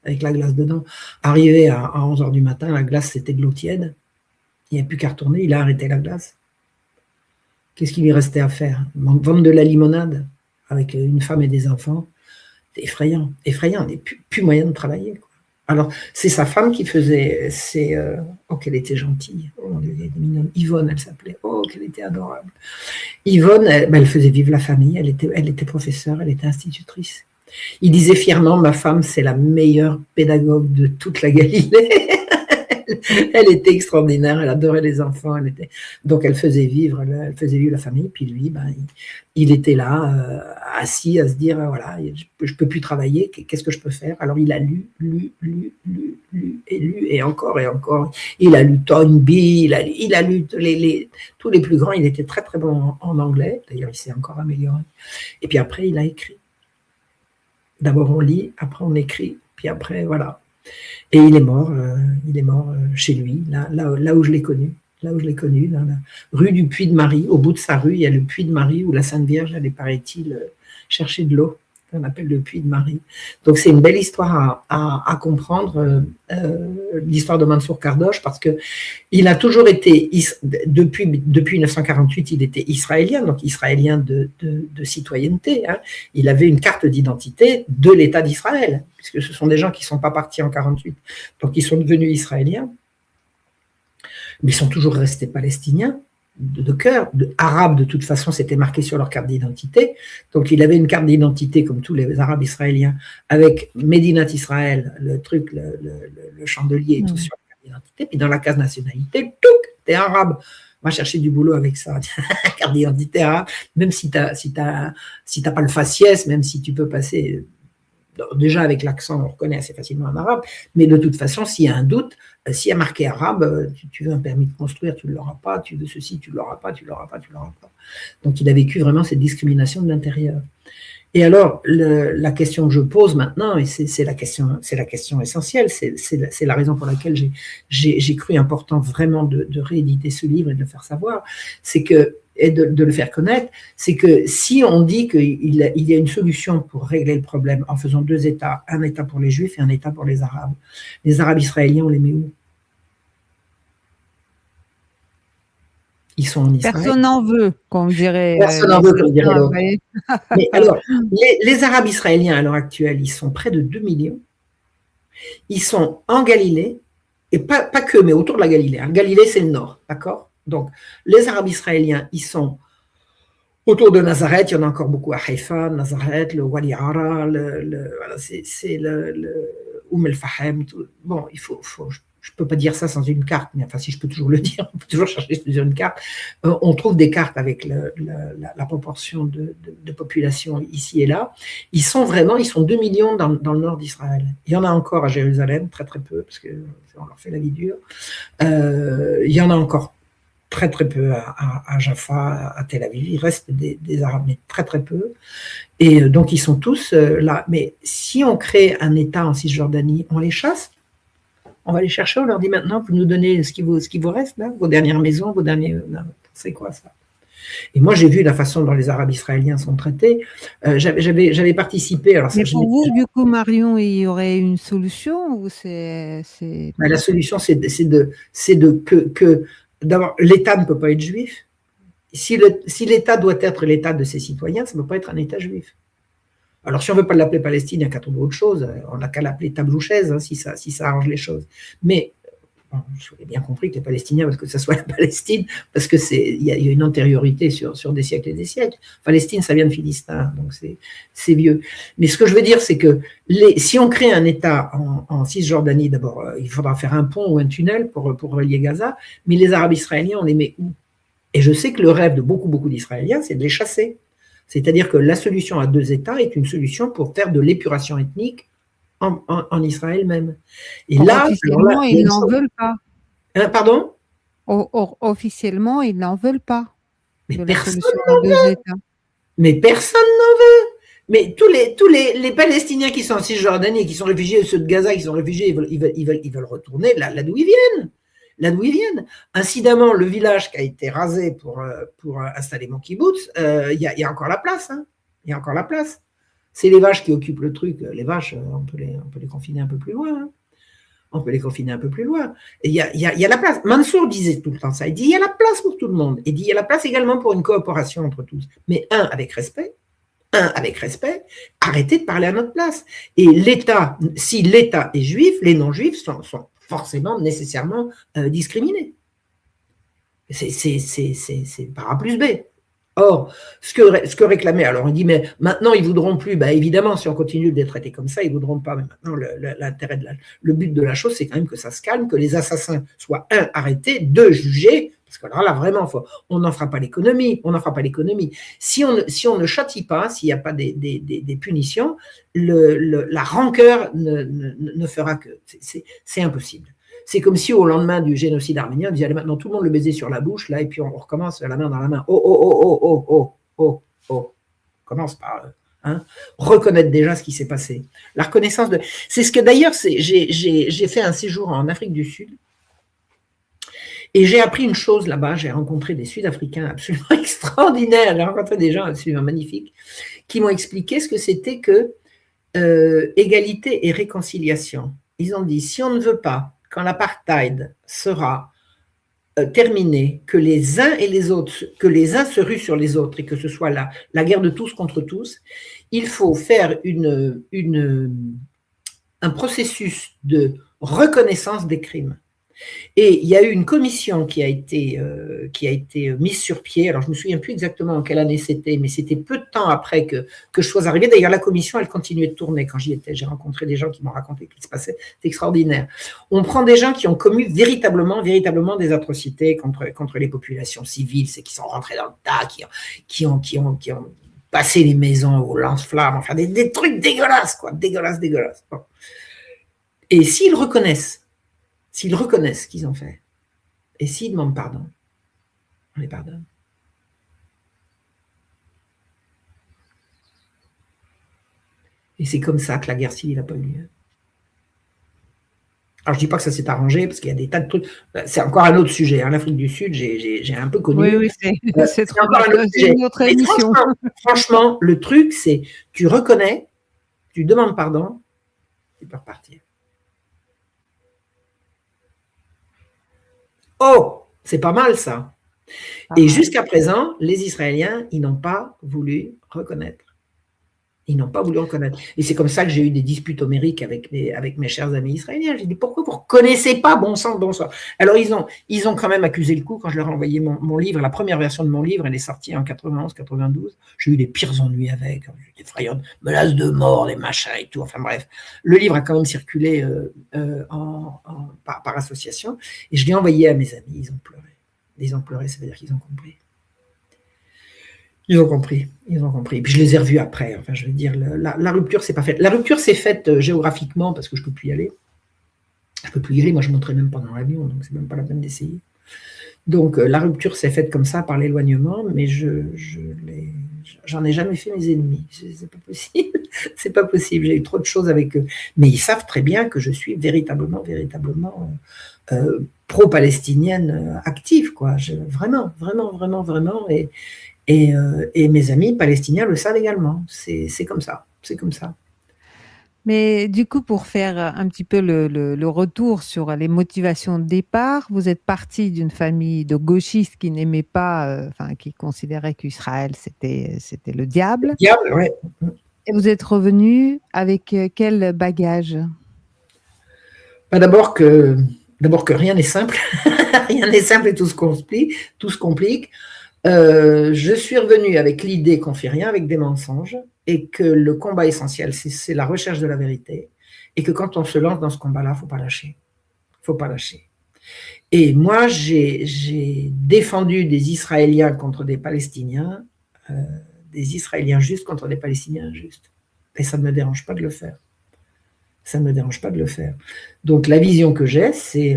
Speaker 2: avec la glace dedans, arrivé à 11h du matin, la glace c'était de l'eau tiède. Il n'y a plus qu'à retourner, il a arrêté la glace. Qu'est-ce qu'il lui restait à faire? Vendre de la limonade avec une femme et des enfants. C'est effrayant. Effrayant, il n'y a plus moyen de travailler, quoi. Alors, c'est sa femme qui faisait oh, qu'elle était gentille. Oh, elle était mignonne. Yvonne, elle s'appelait. Oh, qu'elle était adorable. Yvonne, elle faisait vivre la famille. Elle était professeure, elle était institutrice. Il disait fièrement, ma femme, c'est la meilleure pédagogue de toute la Galilée. Elle était extraordinaire, elle adorait les enfants. Donc, elle faisait vivre la famille. Puis lui, il était là, assis, à se dire, voilà, je ne peux plus travailler, qu'est-ce que je peux faire? Alors, il a lu, et encore. Il a lu Toynbee, il a lu tous les plus grands. Il était très, très bon en anglais. D'ailleurs, il s'est encore amélioré. Et puis après, il a écrit. D'abord, on lit, après, on écrit. Puis après, voilà. Et il est mort chez lui, là où je l'ai connu. Dans la rue du Puy de Marie. Au bout de sa rue, il y a le Puy de Marie où la Sainte Vierge allait, paraît-il, chercher de l'eau. On appelle le Puy de Marie. Donc c'est une belle histoire à comprendre, l'histoire de Mansour Kardosh, parce que il a toujours été, depuis 1948, il était israélien, donc israélien de citoyenneté. Hein. Il avait une carte d'identité de l'État d'Israël, puisque ce sont des gens qui ne sont pas partis en 1948, donc ils sont devenus israéliens, mais ils sont toujours restés palestiniens. De cœur, arabes de toute façon, c'était marqué sur leur carte d'identité. Donc il avait une carte d'identité comme tous les Arabes israéliens, avec Médinat Israël, le truc, le chandelier et tout sur la carte d'identité. Puis dans la case nationalité, t'es arabe. Va chercher du boulot avec ça, carte d'identité arabe. Même si t'as pas le faciès, même si tu peux passer déjà avec l'accent, on reconnaît assez facilement un arabe, mais de toute façon, s'il y a un doute, s'il y a marqué arabe, tu veux un permis de construire, tu ne l'auras pas, tu veux ceci, tu ne l'auras pas, tu ne l'auras pas, tu ne l'auras pas. Donc il a vécu vraiment cette discrimination de l'intérieur. Et alors, la question que je pose maintenant, et c'est la question essentielle, c'est la raison pour laquelle j'ai cru important vraiment de rééditer ce livre et de le faire savoir, c'est que, et de le faire connaître, c'est que si on dit qu'il y a une solution pour régler le problème en faisant deux États, un État pour les Juifs et un État pour les Arabes israéliens, on les met où? Ils sont en Israël.
Speaker 1: Personne n'en veut, comme dirait.
Speaker 2: Personne n'en veut, comme dirait l'autre. Mais alors, les Arabes israéliens à l'heure actuelle, ils sont près de 2 millions. Ils sont en Galilée, et pas que, mais autour de la Galilée. Galilée, c'est le nord, d'accord? Donc, les Arabes israéliens, ils sont autour de Nazareth. Il y en a encore beaucoup à Haïfa, Nazareth, le Wadi Ara, voilà, c'est le el-Fahem. Bon, je ne peux pas dire ça sans une carte, mais enfin, si je peux toujours le dire, on peut toujours chercher sur une carte. On trouve des cartes avec la proportion de population ici et là. Ils sont 2 millions dans le nord d'Israël. Il y en a encore à Jérusalem, très très peu, parce qu'on leur fait la vie dure. Il y en a encore très très peu à Jaffa, à Tel Aviv. Il reste des Arabes, mais très très peu. Et donc, ils sont tous là. Mais si on crée un État en Cisjordanie, on les chasse. On va les chercher, on leur dit maintenant, vous nous donnez ce qui vous reste, là, vos dernières maisons, vos derniers... C'est quoi ça? Et moi, j'ai vu la façon dont les Arabes israéliens sont traités. J'avais participé... Alors,
Speaker 1: mais pour vous, du coup, Marion, il y aurait une solution ou
Speaker 2: la solution, c'est que d'abord, l'État ne peut pas être juif. Si l'État doit être l'État de ses citoyens, ça ne peut pas être un État juif. Alors, si on ne veut pas l'appeler Palestine, il n'y a qu'à trouver autre chose. On n'a qu'à l'appeler tablouchaise, hein, si ça arrange les choses. Mais, bon, j'ai bien compris que les Palestiniens, parce que ça soit la Palestine, parce qu'il y a une antériorité sur des siècles et des siècles. Palestine, ça vient de Philistin, donc c'est vieux. Mais ce que je veux dire, c'est que si on crée un État en Cisjordanie, d'abord, il faudra faire un pont ou un tunnel pour relier Gaza, mais les Arabes israéliens, on les met où? Et je sais que le rêve de beaucoup d'Israéliens, c'est de les chasser. C'est-à-dire que la solution à deux États est une solution pour faire de l'épuration ethnique enIsraël même. Et là,
Speaker 1: officiellement, ils n'en veulent pas.
Speaker 2: Pardon?
Speaker 1: Officiellement, ils n'en veulent pas.
Speaker 2: Mais
Speaker 1: de
Speaker 2: personne
Speaker 1: la solution à deux États.
Speaker 2: Mais personne n'en veut. Mais tous les Palestiniens qui sont en Cisjordanie et qui sont réfugiés, ceux de Gaza qui sont réfugiés, ils veulent retourner là d'où ils viennent. Là d'où ils viennent. Incidemment, le village qui a été rasé pour installer mon kibbutz, il y a encore la place. Hein. Il y a encore la place. C'est les vaches qui occupent le truc. Les vaches, on peut les confiner un peu plus loin. Hein. On peut les confiner un peu plus loin. Et il y a la place. Mansour disait tout le temps ça. Il dit il y a la place pour tout le monde. Il dit il y a la place également pour une coopération entre tous. Mais avec respect. Arrêtez de parler à notre place. Et l'État, si l'État est juif, les non-juifs sont forcément, nécessairement discriminés. C'est par A plus B. Or, ce que réclamait, alors on dit, mais maintenant ils ne voudront plus, bah, évidemment, si on continue de les traiter comme ça, ils ne voudront pas, mais maintenant le but de la chose, c'est quand même que ça se calme, que les assassins soient, arrêtés, jugés, parce que là vraiment, on n'en fera pas l'économie, Si on ne châtie pas, s'il n'y a pas des punitions, la rancœur ne fera que, c'est impossible. C'est comme si au lendemain du génocide arménien, on disait allez, maintenant tout le monde le baiser sur la bouche, là, et puis on recommence la main dans la main. Oh. Commence par reconnaître déjà ce qui s'est passé. La reconnaissance de. C'est ce que d'ailleurs, j'ai fait un séjour en Afrique du Sud, et j'ai appris une chose là-bas. J'ai rencontré des Sud-Africains absolument extraordinaires. J'ai rencontré des gens absolument magnifiques qui m'ont expliqué ce que c'était que égalité et réconciliation. Ils ont dit si on ne veut pas quand l'apartheid sera terminé, que les uns et les autres, que les uns se ruent sur les autres et que ce soit la guerre de tous contre tous, il faut faire un processus de reconnaissance des crimes. Et il y a eu une commission qui a été mise sur pied. Alors, je ne me souviens plus exactement en quelle année c'était, mais c'était peu de temps après que je sois arrivée. D'ailleurs, la commission, elle continuait de tourner quand j'y étais. J'ai rencontré des gens qui m'ont raconté ce qui se passait. C'est extraordinaire. On prend des gens qui ont commis véritablement des atrocités contre les populations civiles, c'est qui sont rentrés dans le tas, qui ont passer les maisons au lance-flammes, enfin des trucs dégueulasses, quoi, dégueulasses. Bon. Et s'ils reconnaissent ce qu'ils ont fait, et s'ils demandent pardon, on les pardonne. Et c'est comme ça que la guerre civile n'a pas eu lieu. Alors, je ne dis pas que ça s'est arrangé, parce qu'il y a des tas de trucs. C'est encore un autre sujet. Hein. L'Afrique du Sud, j'ai un peu connu.
Speaker 1: Oui, c'est
Speaker 2: encore un autre sujet.
Speaker 1: une autre émission.
Speaker 2: Franchement, le truc, c'est tu reconnais, tu demandes pardon, tu peux repartir. Oh, c'est pas mal ça. Et jusqu'à présent, les Israéliens, ils n'ont pas voulu reconnaître. Ils n'ont pas voulu reconnaître. Et c'est comme ça que j'ai eu des disputes homériques avec mes chers amis israéliens. J'ai dit, pourquoi vous ne reconnaissez pas, bon sang, bonsoir. Alors, ils ont quand même accusé le coup quand je leur ai envoyé mon livre. La première version de mon livre, elle est sortie en 91, 92. J'ai eu les pires ennuis avec, des effrayantes menaces de mort, des machins et tout. Enfin bref, le livre a quand même circulé par association. Et je l'ai envoyé à mes amis. Ils ont pleuré. Ils ont pleuré, ça veut dire qu'ils ont compris. Ils ont compris. Puis je les ai revus après. Enfin, je veux dire, la rupture, c'est pas faite. La rupture, c'est faite géographiquement parce que je peux plus y aller. Moi, je ne monterai même pas dans l'avion, donc c'est même pas la peine d'essayer. Donc, la rupture s'est faite comme ça par l'éloignement, mais j'en ai jamais fait mes ennemis. C'est pas possible. C'est pas possible. J'ai eu trop de choses avec eux. Mais ils savent très bien que je suis véritablement pro-palestinienne active, quoi. Vraiment. Et mes amis palestiniens le savent également. C'est comme ça.
Speaker 1: Mais du coup, pour faire un petit peu le retour sur les motivations de départ, vous êtes parti d'une famille de gauchistes qui n'aimaient pas, qui considéraient qu'Israël, c'était le diable.
Speaker 2: Le diable, ouais.
Speaker 1: Et vous êtes revenu avec quel bagage?
Speaker 2: D'abord que rien n'est simple. Rien n'est simple et tout se complique. Je suis revenue avec l'idée qu'on ne fait rien avec des mensonges et que le combat essentiel, c'est la recherche de la vérité et que quand on se lance dans ce combat-là, il ne faut pas lâcher. Et moi, j'ai défendu des Israéliens contre des Palestiniens, des Israéliens justes contre des Palestiniens injustes. Et ça ne me dérange pas de le faire. Donc, la vision que j'ai, c'est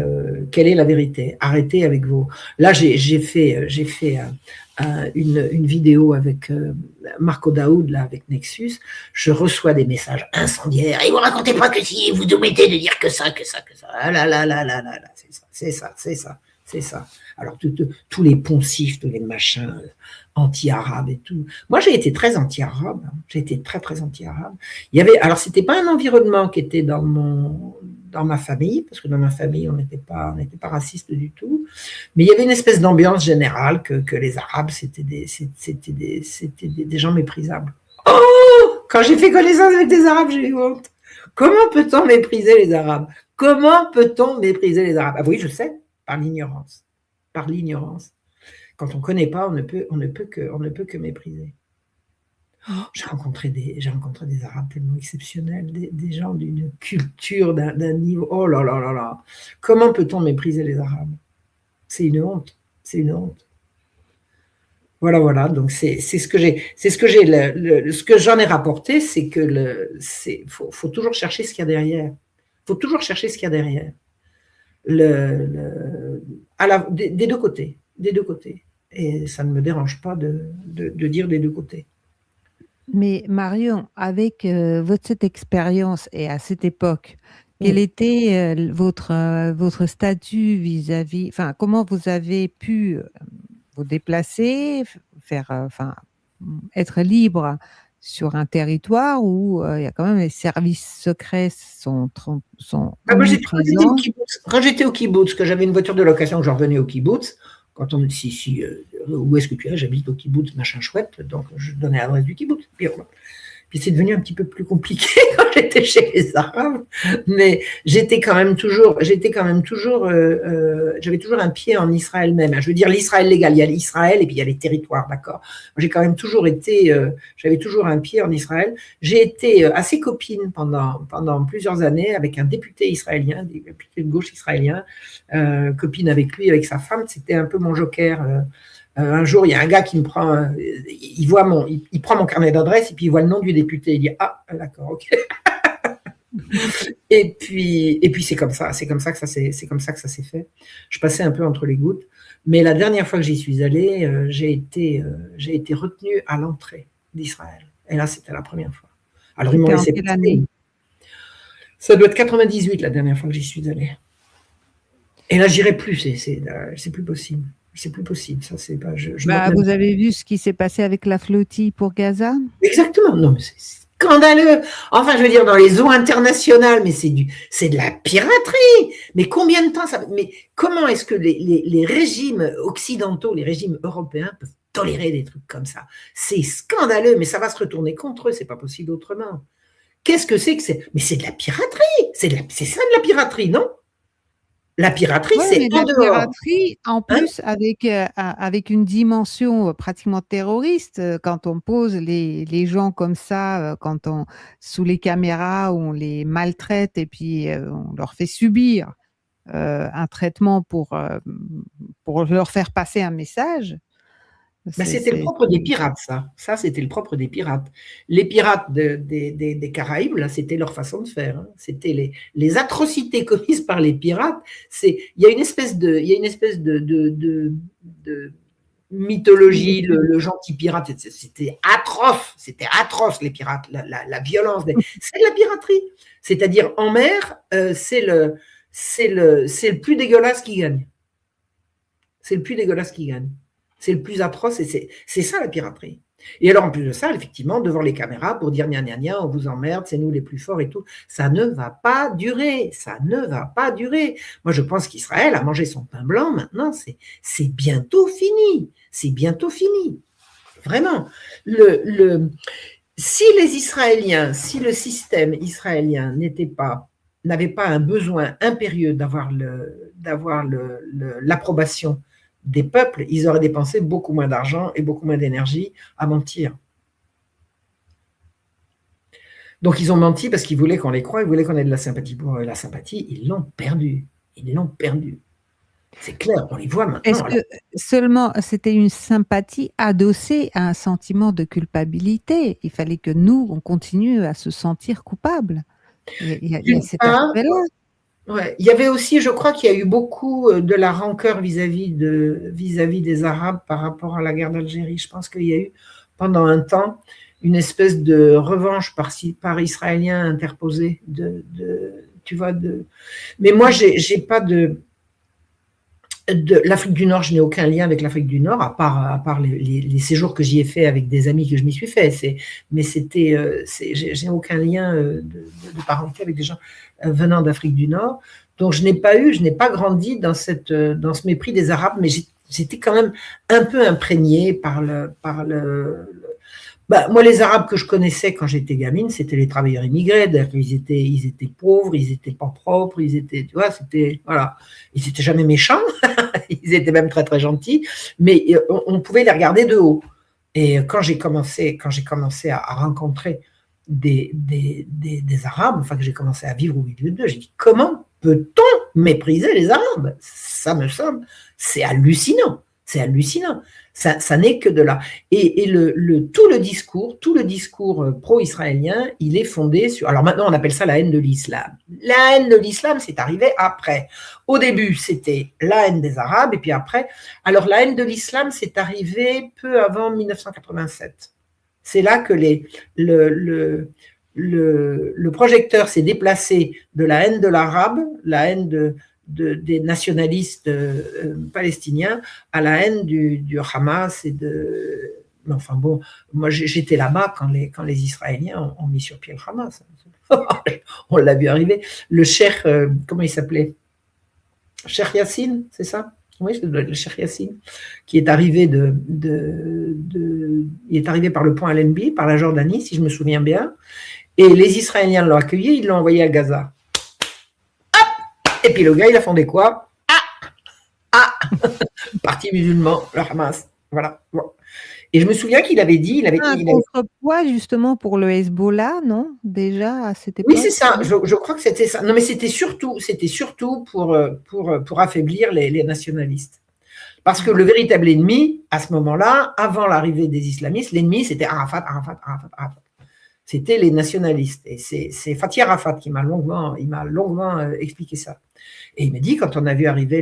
Speaker 2: quelle est la vérité? Arrêtez avec vos... Là, j'ai fait une vidéo avec Marco Daoud, là, avec Nexus. Je reçois des messages incendiaires. Et vous racontez pas que si vous omettez de dire que ça. Ah là. C'est ça. Alors, tous les poncifs, tous les machins anti-arabes et tout. Moi, j'ai été très anti-arabe. J'ai été très, très anti-arabe. Alors, c'était pas un environnement qui était dans ma famille, parce que dans ma famille, on n'était pas raciste du tout. Mais il y avait une espèce d'ambiance générale que les Arabes, c'était des gens méprisables. Oh! Quand j'ai fait connaissance avec des Arabes, j'ai eu honte. Comment peut-on mépriser les Arabes? Ah oui, je sais, par l'ignorance. Quand on ne connaît pas, on ne peut que mépriser. Oh, j'ai rencontré des Arabes tellement exceptionnels, des gens d'une culture, d'un niveau. Oh là là là là. Comment peut-on mépriser les Arabes? C'est une honte. Voilà. Donc c'est ce que j'ai. Ce que j'en ai rapporté, c'est que faut toujours chercher ce qu'il y a derrière. Des deux côtés. Et ça ne me dérange pas de dire des deux côtés.
Speaker 1: Mais Marion, avec cette expérience et à cette époque, quel était votre statut vis-à-vis, comment vous avez pu vous déplacer, être libre sur un territoire où il y a quand même les services secrets sont omniprésents.
Speaker 2: Quand j'étais au kibbutz, que j'avais une voiture de location, que je revenais au kibbutz, quand on me dit où est-ce que tu es? J'habite au kibbutz, machin chouette, donc je donnais l'adresse du kibbutz. Puis c'est devenu un petit peu plus compliqué quand j'étais chez les Arabes, mais j'avais toujours un pied en Israël même. Je veux dire l'Israël légal, il y a l'Israël et puis il y a les territoires, d'accord. J'ai quand même toujours j'avais toujours un pied en Israël. J'ai été assez copine pendant plusieurs années avec un député israélien, un député de gauche israélien, copine avec lui, avec sa femme. C'était un peu mon joker Un jour, il y a un gars qui me prend, il prend mon carnet d'adresse et puis il voit le nom du député. Il dit ah d'accord, ok. Et puis c'est comme ça que ça s'est fait. Je passais un peu entre les gouttes. Mais la dernière fois que j'y suis allée, j'ai été retenue à l'entrée d'Israël. Et là, c'était la première fois. Alors ils m'ont
Speaker 1: C'était en
Speaker 2: laissé
Speaker 1: quelle
Speaker 2: passer.
Speaker 1: année?
Speaker 2: Ça doit être 98 la dernière fois que j'y suis allée. Et là, j'irai plus. C'est plus possible. C'est plus possible. Ça, c'est pas. Je monte même
Speaker 1: Vous
Speaker 2: pas.
Speaker 1: avez vu ce qui s'est passé avec la flottille pour Gaza?
Speaker 2: Exactement. Non, mais c'est scandaleux. Enfin, je veux dire, dans les eaux internationales, mais c'est de la piraterie. Mais combien de temps ça. Mais comment est-ce que les régimes occidentaux, les régimes européens peuvent tolérer des trucs comme ça? C'est scandaleux, mais ça va se retourner contre eux. C'est pas possible autrement. Qu'est-ce que c'est que c'est? Mais c'est de la piraterie. C'est ça de la piraterie, non? La piraterie,
Speaker 1: Oui,
Speaker 2: c'est
Speaker 1: mais de
Speaker 2: en
Speaker 1: la
Speaker 2: dehors.
Speaker 1: piraterie, en
Speaker 2: Hein?
Speaker 1: plus avec une dimension pratiquement terroriste, quand on pose les gens comme ça, sous les caméras, on les maltraite et puis on leur fait subir un traitement pour leur faire passer un message.
Speaker 2: Ben,
Speaker 1: C'est,
Speaker 2: c'était le
Speaker 1: c'est,
Speaker 2: propre des pirates, ça. Ça, c'était le propre des pirates. Les pirates des Caraïbes, là, c'était leur façon de faire. Hein. C'était les atrocités commises par les pirates. Il y a une espèce de mythologie, le gentil pirate. C'était atroce, les pirates, la violence. C'est de la piraterie. C'est-à-dire, en mer, c'est le plus dégueulasse qui gagne. C'est le plus dégueulasse qui gagne. C'est le plus atroce et c'est ça la piraterie. Et alors en plus de ça, effectivement, devant les caméras pour dire gna gna gna, on vous emmerde, c'est nous les plus forts et tout, ça ne va pas durer, ça ne va pas durer. Moi je pense qu'Israël a mangé son pain blanc maintenant, c'est bientôt fini, c'est bientôt fini. Vraiment. Si les Israéliens, si le système israélien n'avait pas un besoin impérieux d'avoir l'approbation des peuples, ils auraient dépensé beaucoup moins d'argent et beaucoup moins d'énergie à mentir. Donc ils ont menti parce qu'ils voulaient qu'on les croie, ils voulaient qu'on ait de la sympathie pour eux. Et la sympathie, ils l'ont perdue. Ils l'ont perdue. C'est clair, on les voit
Speaker 1: Est-ce
Speaker 2: maintenant.
Speaker 1: que seulement c'était une sympathie adossée à un sentiment de culpabilité? Il fallait que nous, on continue à se sentir coupables. Il y a
Speaker 2: D'une
Speaker 1: cet
Speaker 2: part,
Speaker 1: aspect-là.
Speaker 2: ouais, il y avait aussi, je crois qu'il y a eu beaucoup de la rancœur vis-à-vis des Arabes par rapport à la guerre d'Algérie. Je pense qu'il y a eu pendant un temps une espèce de revanche par Israéliens interposés. Tu vois, mais moi, j'ai pas de l'Afrique du Nord, je n'ai aucun lien avec l'Afrique du Nord, à part les séjours que j'y ai fait avec des amis que je m'y suis fait. Mais j'ai aucun lien de parenté avec des gens venant d'Afrique du Nord. Donc je n'ai pas grandi dans ce mépris des Arabes, mais j'étais quand même un peu imprégnée moi, les Arabes que je connaissais quand j'étais gamine, c'était les travailleurs immigrés. Ils étaient pauvres, ils étaient pas propres, tu vois, voilà. Ils étaient jamais méchants, ils étaient même très très gentils, mais on pouvait les regarder de haut. Et quand j'ai commencé à rencontrer des Arabes, enfin que j'ai commencé à vivre au milieu d'eux, j'ai dit comment peut-on mépriser les Arabes? Ça me semble, c'est hallucinant. C'est hallucinant. Ça n'est que de là. Et tout le discours pro-israélien, il est fondé sur. Alors maintenant, on appelle ça la haine de l'islam. La haine de l'islam, c'est arrivé après. Au début, c'était la haine des Arabes, et puis après. Alors la haine de l'islam, c'est arrivé peu avant 1987. C'est là que le projecteur s'est déplacé de la haine de l'arabe, la haine des nationalistes palestiniens à la haine du Hamas enfin bon, moi j'étais là-bas quand les Israéliens ont mis sur pied le Hamas. On l'a vu arriver. Le cheikh, comment il s'appelait? Cheikh Yassine, c'est ça? Oui, c'est le Cheikh Yassine, qui est arrivé il est arrivé par le pont Allenby, par la Jordanie, si je me souviens bien. Et les Israéliens l'ont accueilli, ils l'ont envoyé à Gaza. Et puis le gars, il a fondé quoi? Parti musulman, le Hamas. Voilà. Et je me souviens qu'il avait dit. Il avait
Speaker 1: contrepoids justement pour le Hezbollah, non? Déjà à cette époque?
Speaker 2: Oui, c'est ça. Je crois que c'était ça. Non, mais c'était surtout pour affaiblir les nationalistes. Parce que le véritable ennemi, à ce moment-là, avant l'arrivée des islamistes, l'ennemi, c'était Arafat, Arafat, Arafat, Arafat. C'était les nationalistes. Et c'est Fatih Arafat qui m'a longuement expliqué ça. Et il m'a dit, quand on a vu arriver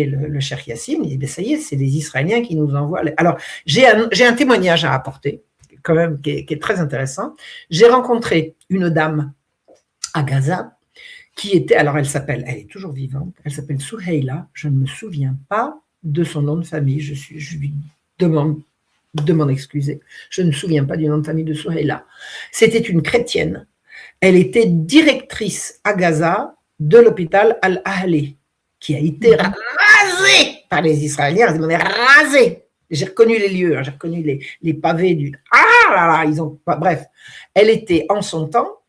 Speaker 2: le Cheikh Yassine, il dit, ben ça y est, c'est les Israéliens qui nous envoient. Alors, j'ai un témoignage à apporter, quand même, qui est très intéressant. J'ai rencontré une dame à Gaza, qui était, alors elle est toujours vivante, elle s'appelle Souheila, je ne me souviens pas de son nom de famille, je lui demande de m'en excuser, je ne me souviens pas du nom de famille de Souheila. C'était une chrétienne, elle était directrice à Gaza de l'hôpital Al-Ahli, qui a été rasé par les Israéliens, ils ont rasé. J'ai reconnu les lieux, j'ai reconnu les pavés du... Ah là là, ils ont... Bref, elle était en son temps,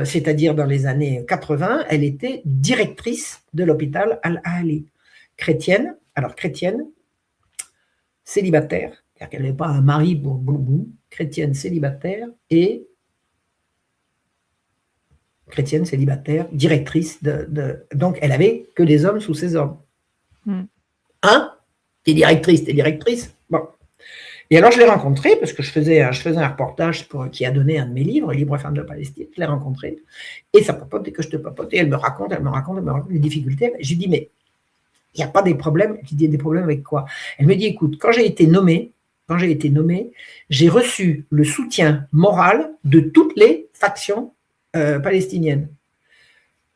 Speaker 2: c'est-à-dire dans les années 80, elle était directrice de l'hôpital Al-Ahli. Chrétienne, célibataire, car elle n'avait pas un mari pour chrétienne célibataire et chrétienne célibataire, directrice donc elle avait que des hommes sous ses ordres. Hein? T'es directrice. Bon. Et alors, je l'ai rencontrée, parce que je faisais un reportage qui a donné un de mes livres, Libre femme de Palestine. Je l'ai rencontrée. Et ça papote dès que je te papote. Et elle me raconte les difficultés. Je lui dis, mais il n'y a pas des problèmes. Je lui dis, des problèmes avec quoi? Elle me dit, écoute, quand j'ai été nommée, j'ai reçu le soutien moral de toutes les factions palestiniennes.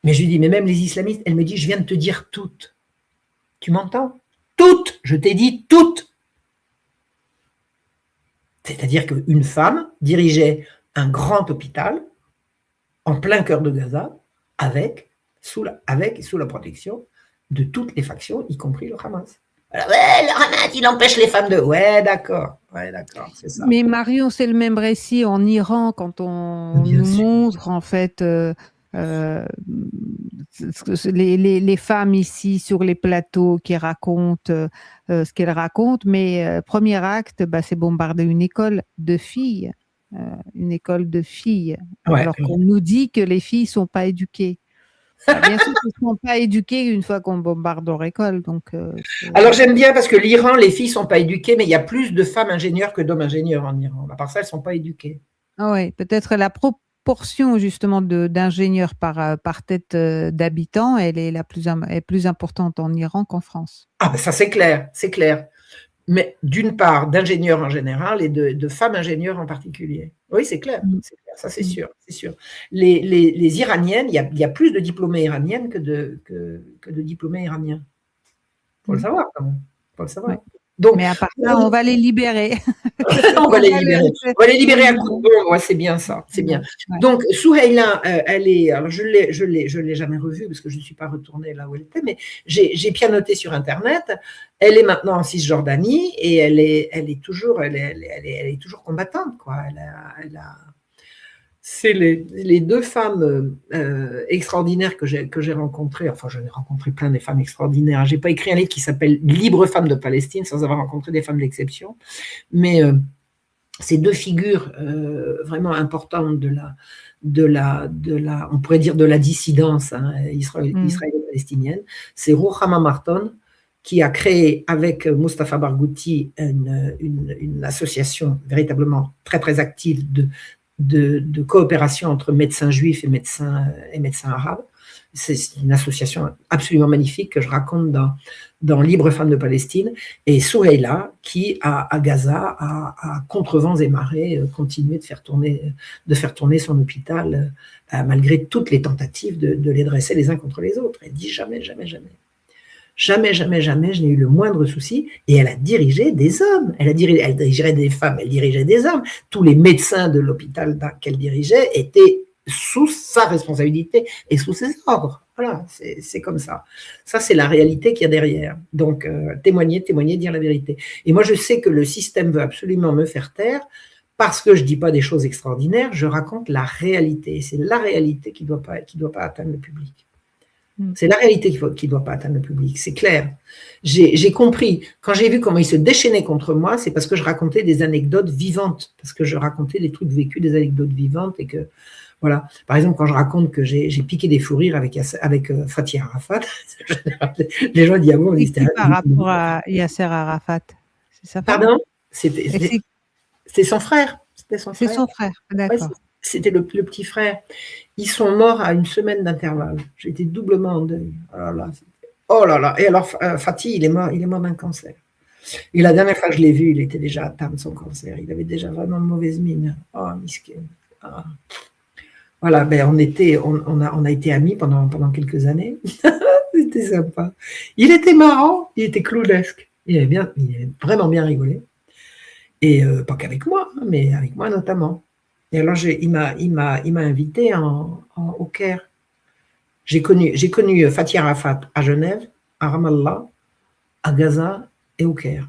Speaker 2: Mais je lui dis, mais même les islamistes, elle me dit, je viens de te dire toutes. Tu m'entends? Toutes! Je t'ai dit toutes! C'est-à-dire qu'une femme dirigeait un grand hôpital en plein cœur de Gaza sous la protection de toutes les factions, y compris le Hamas. Alors, ouais, le Hamas, il empêche les femmes de... Ouais, d'accord, c'est ça.
Speaker 1: Mais Marion, c'est le même récit en Iran, quand on nous montre en fait les femmes ici sur les plateaux qui racontent ce qu'elles racontent, mais premier acte, c'est bombarder une école de filles, alors qu'on nous dit que les filles ne sont pas éduquées. Bien sûr qu'ils ne sont pas éduquées une fois qu'on bombarde leur école.
Speaker 2: Alors j'aime bien parce que l'Iran, les filles ne sont pas éduquées, mais il y a plus de femmes ingénieurs que d'hommes ingénieurs en Iran. À part ça, elles ne sont pas éduquées.
Speaker 1: Ah oui, peut-être la proportion justement d'ingénieurs par tête d'habitants, elle est plus importante en Iran qu'en France.
Speaker 2: Ah ben ça c'est clair. Mais d'une part d'ingénieurs en général et de femmes ingénieurs en particulier. Oui, c'est clair, ça c'est sûr. Les Iraniennes, il y a plus de diplômées iraniennes que de diplômés iraniens. Il faut le savoir quand même.
Speaker 1: Ouais. Donc, mais à part ça, on va les libérer.
Speaker 2: On va les libérer à coup de bombe. Ouais, c'est bien ça, c'est bien. Ouais. Donc Souheila, elle est, alors je l'ai jamais revue parce que je ne suis pas retournée là où elle était, mais j'ai pianoté sur Internet. Elle est maintenant en Cisjordanie et elle est toujours combattante, quoi. C'est les deux femmes extraordinaires que j'ai rencontrées. Enfin, j'en ai rencontré plein des femmes extraordinaires. Je n'ai pas écrit un livre qui s'appelle Libre femme de Palestine sans avoir rencontré des femmes d'exception. Mais ces deux figures vraiment importantes on pourrait dire de la dissidence israélo-palestinienne, c'est Ruchama Marton, qui a créé avec Mustafa Barghouti une association véritablement très, très active de coopération entre médecins juifs et médecins arabes. C'est une association absolument magnifique que je raconte dans Libre femme de Palestine. Et Souheila, qui à Gaza, à contre vents et marées, continué de faire tourner son hôpital malgré toutes les tentatives de les dresser les uns contre les autres. Elle dit jamais, jamais, jamais. Jamais, jamais, jamais, je n'ai eu le moindre souci. Et elle a dirigé des hommes. Elle dirigeait des femmes, elle dirigeait des hommes. Tous les médecins de l'hôpital qu'elle dirigeait étaient sous sa responsabilité et sous ses ordres. Voilà, c'est comme ça. Ça, c'est la réalité qu'il y a derrière. Donc, témoigner, dire la vérité. Et moi, je sais que le système veut absolument me faire taire parce que je ne dis pas des choses extraordinaires, je raconte la réalité. C'est la réalité qui doit pas atteindre le public.
Speaker 1: Mmh.
Speaker 2: C'est la réalité qui doit pas atteindre le public, c'est clair. J'ai compris. Quand j'ai vu comment ils se déchaînaient contre moi, c'est parce que je racontais des anecdotes vivantes, parce que je racontais des trucs vécus, des anecdotes vivantes et que voilà. Par exemple, quand je raconte que j'ai piqué des fous rires avec Fathi Arafat, les gens disent: «Ah bon?»
Speaker 1: C'est
Speaker 2: ils
Speaker 1: qui par rapport à Yasser Arafat? C'est sa femme?
Speaker 2: pardon?
Speaker 1: Et
Speaker 2: C'était son frère, c'était son
Speaker 1: c'est
Speaker 2: frère.
Speaker 1: son frère?
Speaker 2: Ouais,
Speaker 1: D'accord.
Speaker 2: c'était le petit frère. Ils sont morts à une semaine d'intervalle. J'étais doublement en deuil. Oh là là. Et alors, Fatih, il est mort d'un cancer. Et la dernière fois que je l'ai vu, il était déjà atteint de son cancer. Il avait déjà vraiment une mauvaise mine. Oh, miskin. Ah. Voilà, ben on a été amis pendant quelques années. C'était sympa. Il était marrant, il était clownesque. Il avait vraiment bien rigolé. Et pas qu'avec moi, hein, mais avec moi notamment. Et alors il m'a invité au Caire. J'ai connu Fathi Arafat à Genève, à Ramallah, à Gaza et au Caire.